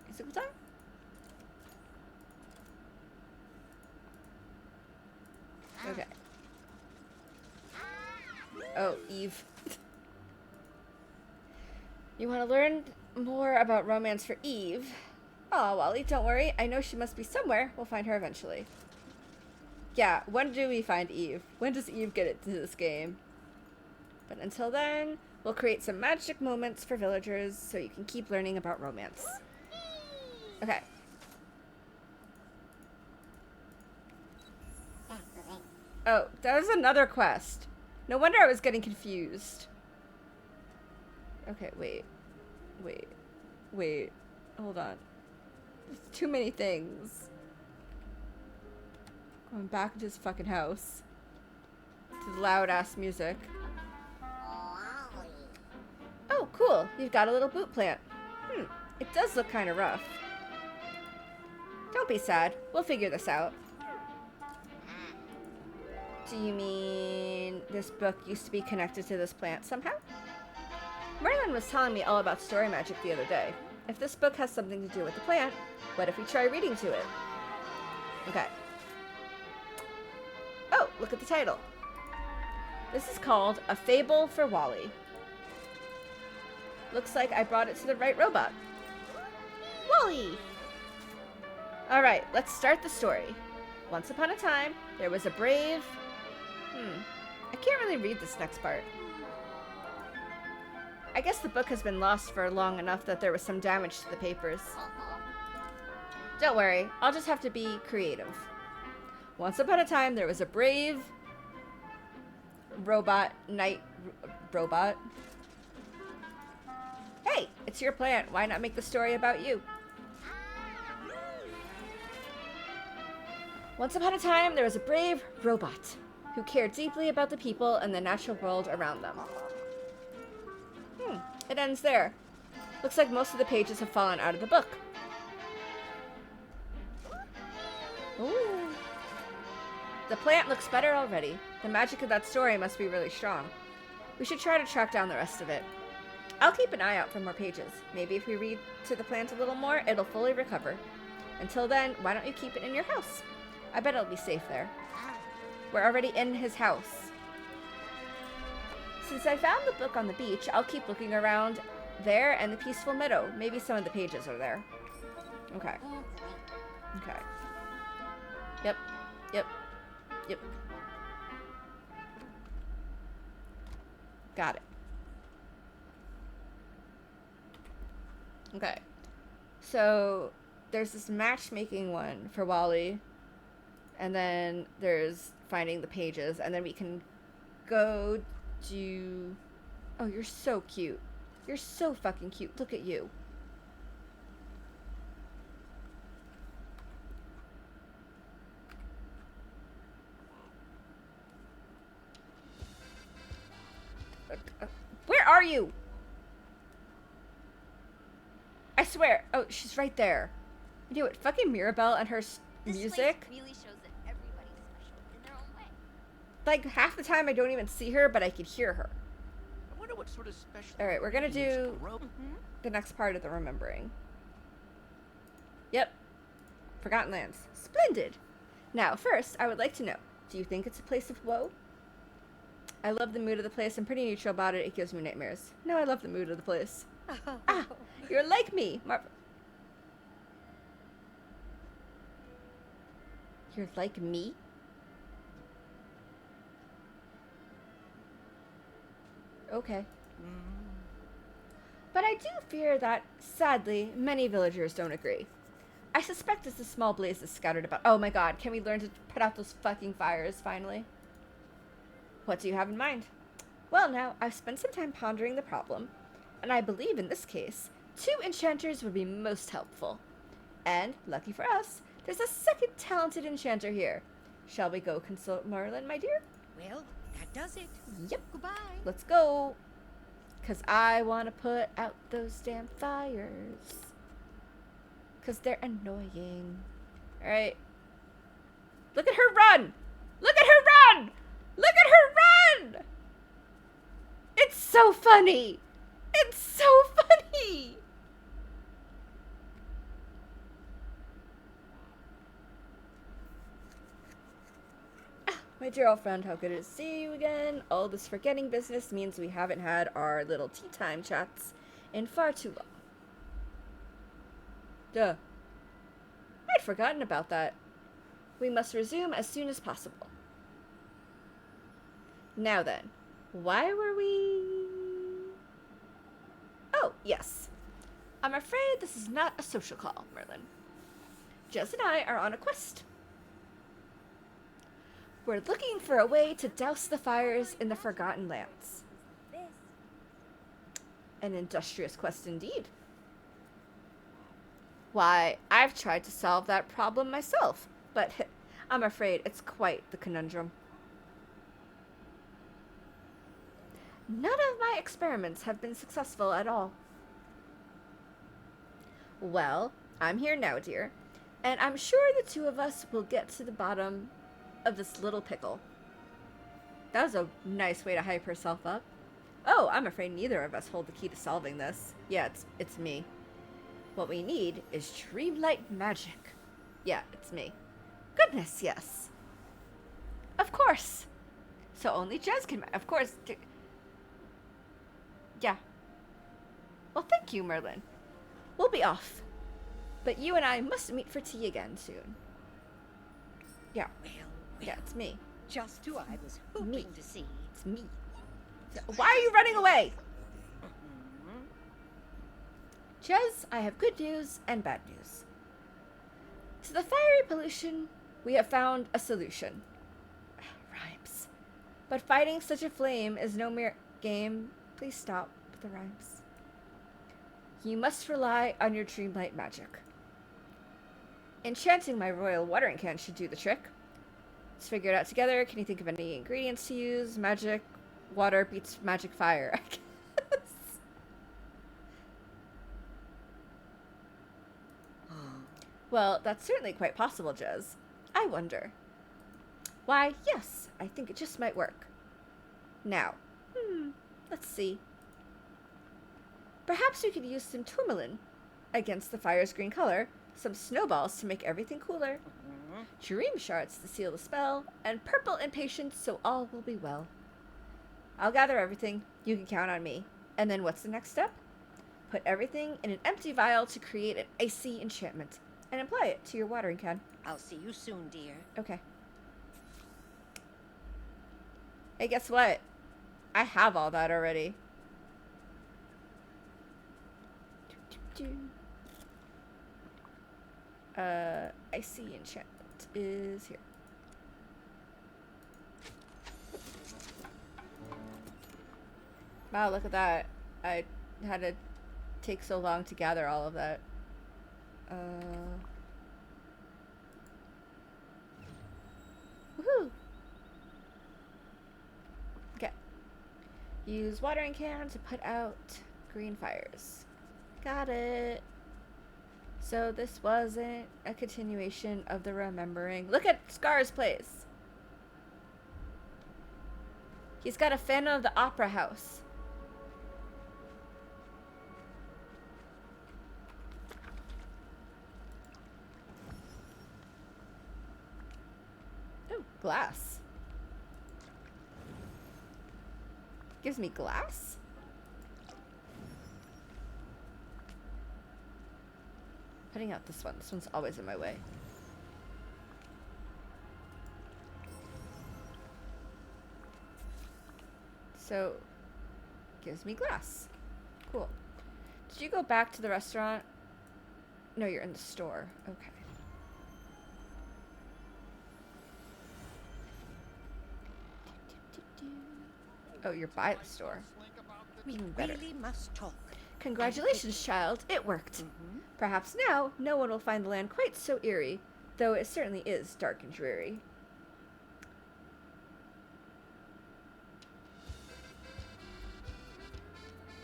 musical time? Okay. Oh, Eve. You want to learn more about romance for Eve? Oh, Wally, don't worry. I know she must be somewhere. We'll find her eventually. Yeah, when do we find Eve? When does Eve get into this game? But until then, we'll create some magic moments for villagers so you can keep learning about romance. Okay. Oh, that was another quest. No wonder I was getting confused. Okay, wait. Hold on. There's too many things. Going back into his fucking house. To the loud ass music. Oh, cool. You've got a little boot plant. It does look kind of rough. Don't be sad. We'll figure this out. Do you mean this book used to be connected to this plant somehow? Merlin was telling me all about story magic the other day. If this book has something to do with the plant, what if we try reading to it? Okay. Oh, look at the title. This is called A Fable for Wally. Looks like I brought it to the right robot. Wally! Alright, let's start the story. Once upon a time, there was a brave... I can't really read this next part. I guess the book has been lost for long enough that there was some damage to the papers. Don't worry, I'll just have to be creative. Once upon a time, there was a brave... robot. Hey, it's your plant. Why not make the story about you? Once upon a time, there was a brave robot who cared deeply about the people and the natural world around them. It ends there. Looks like most of the pages have fallen out of the book. Ooh. The plant looks better already. The magic of that story must be really strong. We should try to track down the rest of it. I'll keep an eye out for more pages. Maybe if we read to the plant a little more, it'll fully recover. Until then, why don't you keep it in your house? I bet it'll be safe there. We're already in his house. Since I found the book on the beach, I'll keep looking around there and the peaceful meadow. Maybe some of the pages are there. Okay. Okay. Yep. Got it. Okay. So, there's this matchmaking one for Wally. And then there's finding the pages. And then we can go do... Oh, you're so cute. You're so fucking cute. Look at you. Where are you? I swear. Oh, she's right there. I knew it. Fucking Mirabelle and her music. This place really shows that everybody's special in their own way. Like, half the time I don't even see her, but I could hear her. I wonder what sort of special. Alright, we're gonna do Grub. the next part of the remembering. Yep. Forgotten Lands. Splendid! Now, first, I would like to know, do you think it's a place of woe? I love the mood of the place. I'm pretty neutral about it. It gives me nightmares. No, I love the mood of the place. Ah! You're like me! You're like me? Okay. But I do fear that, sadly, many villagers don't agree. I suspect it's the small blazes scattered about. Oh my god, can we learn to put out those fucking fires, finally? What do you have in mind? Well, now, I've spent some time pondering the problem, and I believe in this case, 2 enchanters would be most helpful. And, lucky for us, there's a second talented enchanter here. Shall we go consult Merlin, my dear? Well, that does it. Yep. Goodbye. Let's go. Because I want to put out those damn fires. Because they're annoying. Alright. Look at her run! Look at her run! Look at her run! It's so funny! It's so funny! My dear old friend, how good it is to see you again. All this forgetting business means we haven't had our little tea time chats in far too long. Duh. I'd forgotten about that. We must resume as soon as possible. Now then, why were we... Oh, yes. I'm afraid this is not a social call, Merlin. Jez and I are on a quest. We're looking for a way to douse the fires in the Forgotten Lands. An industrious quest indeed. Why, I've tried to solve that problem myself, but I'm afraid it's quite the conundrum. None of my experiments have been successful at all. Well, I'm here now, dear, and I'm sure the two of us will get to the bottom of this little pickle. That was a nice way to hype herself up. Oh, I'm afraid neither of us hold the key to solving this. Yeah, it's me. What we need is dreamlight magic. Yeah, it's me. Goodness, yes. Of course. So only Jez can... Of course. Yeah. Well, thank you, Merlin. We'll be off. But you and I must meet for tea again soon. Yeah. Well, Yeah, it's me. just who I was hoping Me. to see. It's me. Why are you running away? Jez, I have good news and bad news. To the fiery pollution, we have found a solution. Rhymes. But fighting such a flame is no mere game. Please stop with the rhymes. You must rely on your dreamlight magic. Enchanting my royal watering can should do the trick. Let's figure it out together. Can you think of any ingredients to use? Magic water beats magic fire, I guess. Well, that's certainly quite possible, Jez. I wonder. Why, yes, I think it just might work. Now, let's see. Perhaps we could use some tourmaline against the fire's green color, some snowballs to make everything cooler, dream shards to seal the spell, and purple impatience so all will be well. I'll gather everything. You can count on me. And then what's the next step? Put everything in an empty vial to create an icy enchantment, and apply it to your watering can. I'll see you soon, dear. Okay. Hey, guess what? I have all that already. Icy enchantment is here. Wow, look at that. I had to take so long to gather all of that. Woohoo! Okay. Use watering can to put out green fires. Got it. So this wasn't a continuation of the remembering. Look at Scar's place. He's got a Phantom of the Opera house. Oh, glass. Gives me glass? Putting out this one. This one's always in my way. So, gives me glass. Cool. Did you go back to the restaurant? No, you're in the store. Okay. Oh, you're by the store. Even better. Really must talk. Congratulations, child. It worked. Perhaps now, no one will find the land quite so eerie, though it certainly is dark and dreary.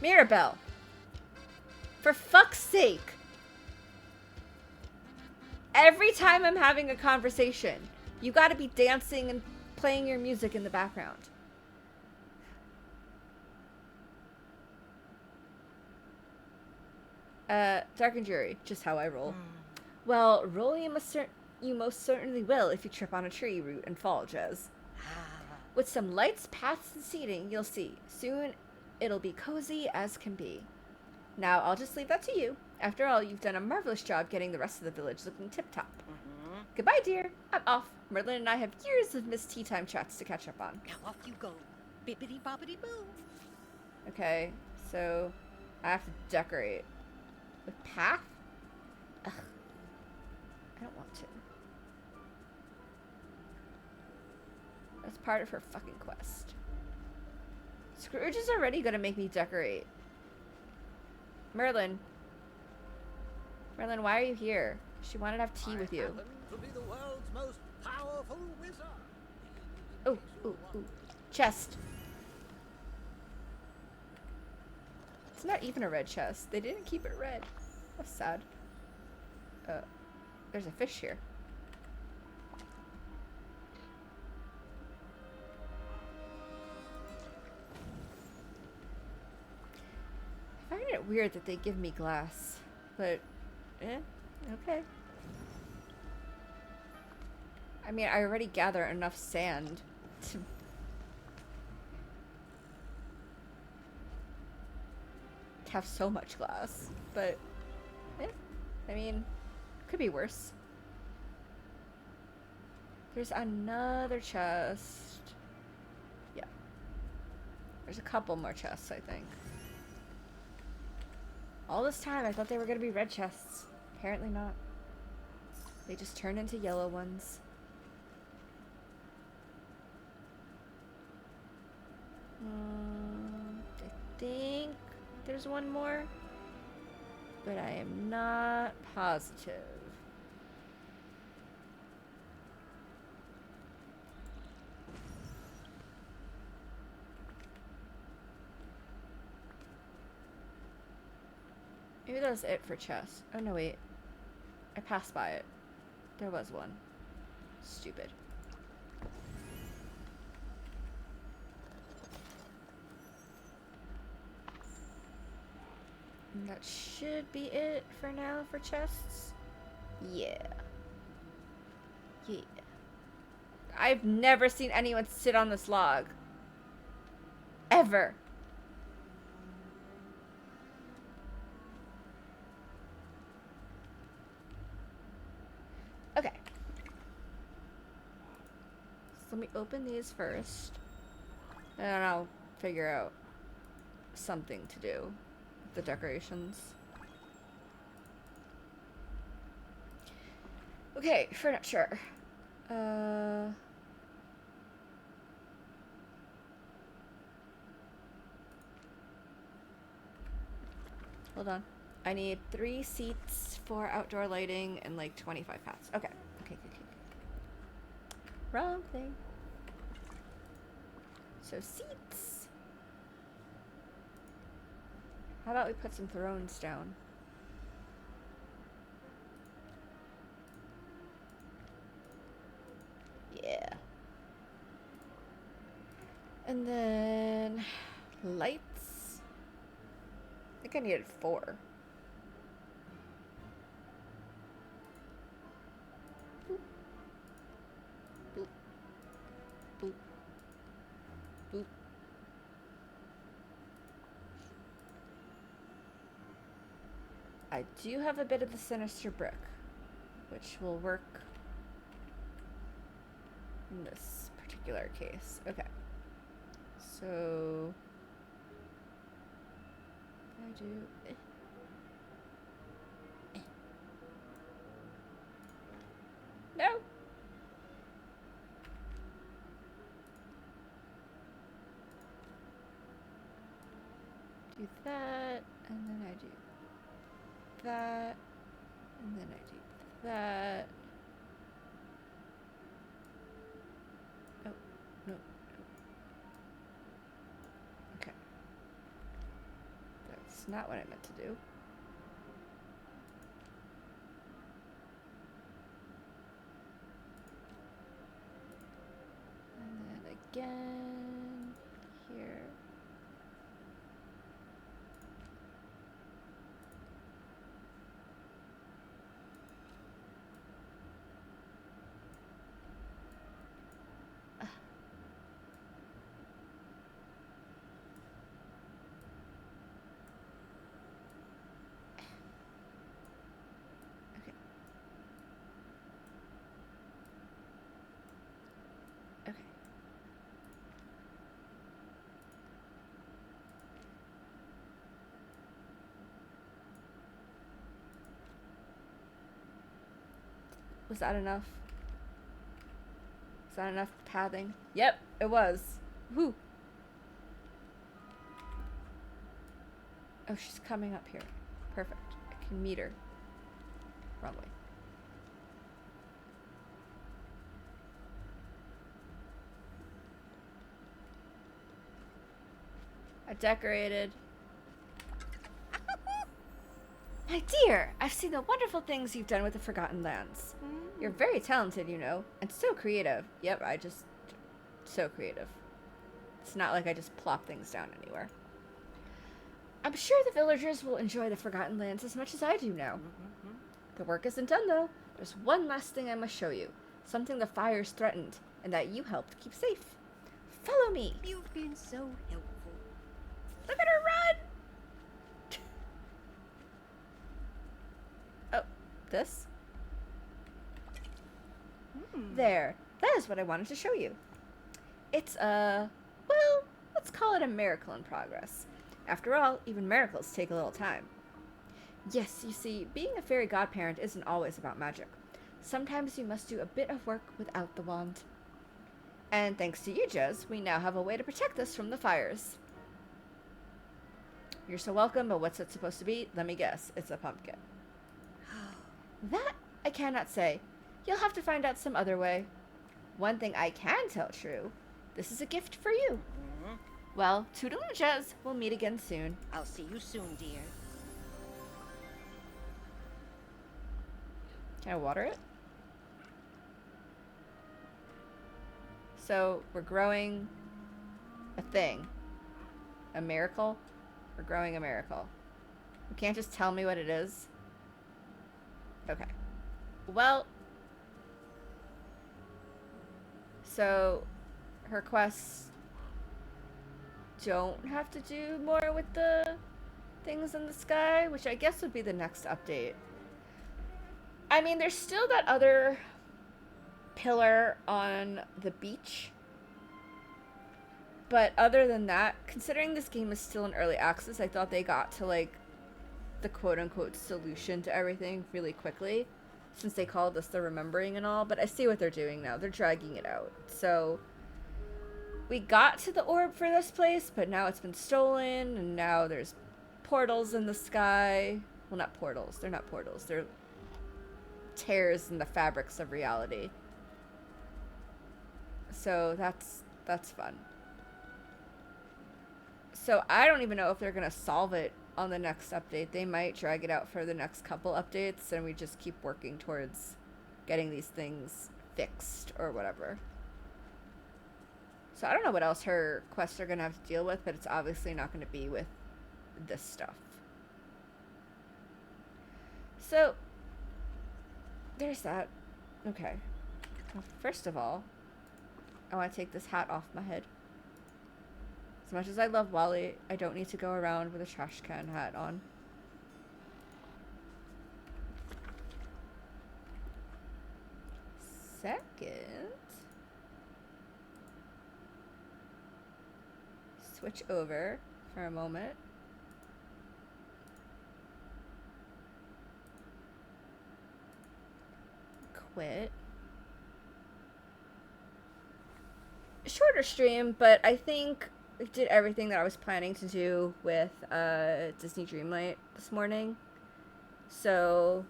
Mirabelle! For fuck's sake! every time I'm having a conversation, you gotta be dancing and playing your music in the background. Dark and Jury, just how I roll. Well, roll you most certainly will if you trip on a tree root and fall, Jez. With some lights, paths, and seating, you'll see. Soon, it'll be cozy as can be. Now, I'll just leave that to you. After all, you've done a marvelous job getting the rest of the village looking tip-top. Goodbye, dear. I'm off. Merlin and I have years of missed tea time chats to catch up on. Now off you go. Bippity boppity boo. Okay, so I have to decorate. With path? Ugh. I don't want to. That's part of her fucking quest. Scrooge is already gonna make me decorate. Merlin. Merlin, why are you here? She wanted to have tea with you. happen to be the world's most powerful wizard. Oh, ooh, ooh. Chest. It's not even a red chest. They didn't keep it red. That's sad. There's a fish here. I find it weird that they give me glass, but okay. I mean, I already gather enough sand to have so much glass, but I mean, could be worse. There's another chest. Yeah. There's a couple more chests, I think. All this time, I thought they were going to be red chests. Apparently not. They just turned into yellow ones. I think there's one more, but I am not positive. Maybe that was it for chess. Oh no, wait. I passed by it. There was one. Stupid. And that should be it for now for chests. Yeah. Yeah. I've never seen anyone sit on this log. Ever. Okay. So let me open these first. And then I'll figure out something to do. The decorations. Okay, furniture. Hold on. I need 3 seats for outdoor lighting and like 25 paths. Okay. Okay. Wrong thing. So seats. How about we put some thrones down? Yeah. And then lights. I think I needed 4. Boop. Boop. Boop. Boop. I do have a bit of the sinister brick, which will work in this particular case. Okay. So I do No. Do that, and then I do that, and then I do that. Oh, no. Okay. That's not what I meant to do. Was that enough? Is that enough pathing? Yep, it was. Whew. Oh, she's coming up here. Perfect. I can meet her. Wrong way. I decorated. My dear, I've seen the wonderful things you've done with the Forgotten Lands. You're very talented, you know, and so creative. Yep, so creative. It's not like I just plop things down anywhere. I'm sure the villagers will enjoy the Forgotten Lands as much as I do now. The work isn't done, though. There's one last thing I must show you. Something the fires threatened, and that you helped keep safe. Follow me. You've been so helpful. Look at her run! Oh, this? There. That is what I wanted to show you. It's well, let's call it a miracle in progress. After all, even miracles take a little time. Yes, you see, being a fairy godparent isn't always about magic. Sometimes you must do a bit of work without the wand. And thanks to you, Jez, we now have a way to protect us from the fires. You're so welcome, but what's it supposed to be? Let me guess. It's a pumpkin. That I cannot say. You'll have to find out some other way. One thing I can tell true. This is a gift for you. Well, Toodaloo Jez, we'll meet again soon. I'll see you soon, dear. Can I water it? So, we're growing a thing. A miracle? We're growing a miracle. You can't just tell me what it is? Okay. Well, so her quests don't have to do more with the things in the sky, which I guess would be the next update. I mean, there's still that other pillar on the beach. But other than that, considering this game is still in early access, I thought they got to, like, the quote-unquote solution to everything really quickly, since they called this the Remembering and all, but I see what they're doing now. They're dragging it out. So, we got to the orb for this place, but now it's been stolen, and now there's portals in the sky. Well, not portals. They're not portals. They're tears in the fabrics of reality. So, that's fun. So I don't even know if they're going to solve it on the next update. They might drag it out for the next couple updates, and we just keep working towards getting these things fixed or whatever. So I don't know what else her quests are going to have to deal with, but it's obviously not going to be with this stuff. So there's that. Okay. Well, first of all, I want to take this hat off my head. As much as I love Wally, I don't need to go around with a trash can hat on. Second, switch over for a moment. Quit. Shorter stream, but I think I did everything that I was planning to do with Disney Dreamlight this morning. So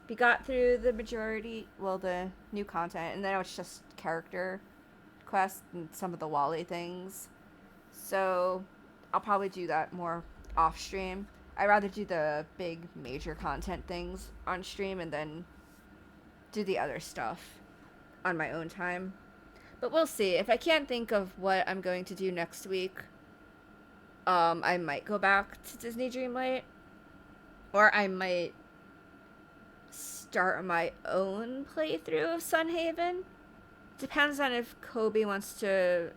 we got through the majority, well, the new content, and then it was just character quests and some of the Wally things. So I'll probably do that more off stream. I'd rather do the big major content things on stream and then do the other stuff on my own time. But we'll see. If I can't think of what I'm going to do next week, I might go back to Disney Dreamlight. Or I might start my own playthrough of Sunhaven. Depends on if Kobe wants to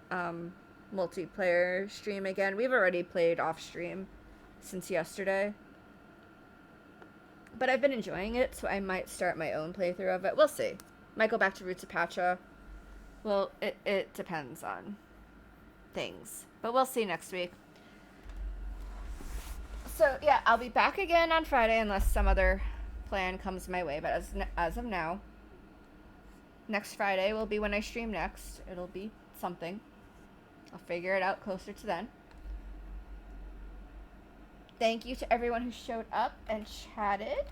multiplayer stream again. We've already played off stream since yesterday. But I've been enjoying it, so I might start my own playthrough of it. We'll see. Might go back to Roots of Pacha. Well, it depends on things. But we'll see next week. So, yeah, I'll be back again on Friday unless some other plan comes my way. But as of now, Next Friday will be when I stream next. It'll be something. I'll figure it out closer to then. Thank you to everyone who showed up and chatted.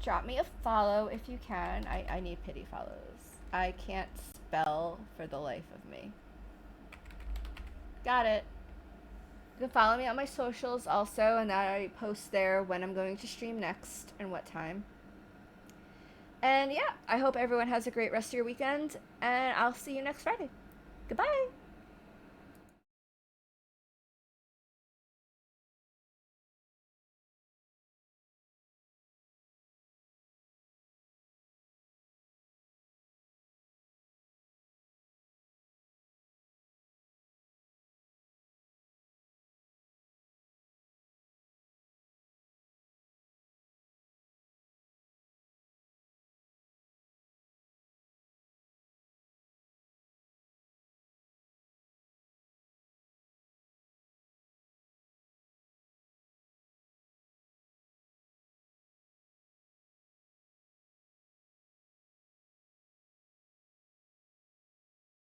Drop me a follow if you can. I need pity follows. I can't spell for the life of me. Got it. You can follow me on my socials also, and I post there when I'm going to stream next and what time. And yeah, I hope everyone has a great rest of your weekend, and I'll see you next Friday. Goodbye!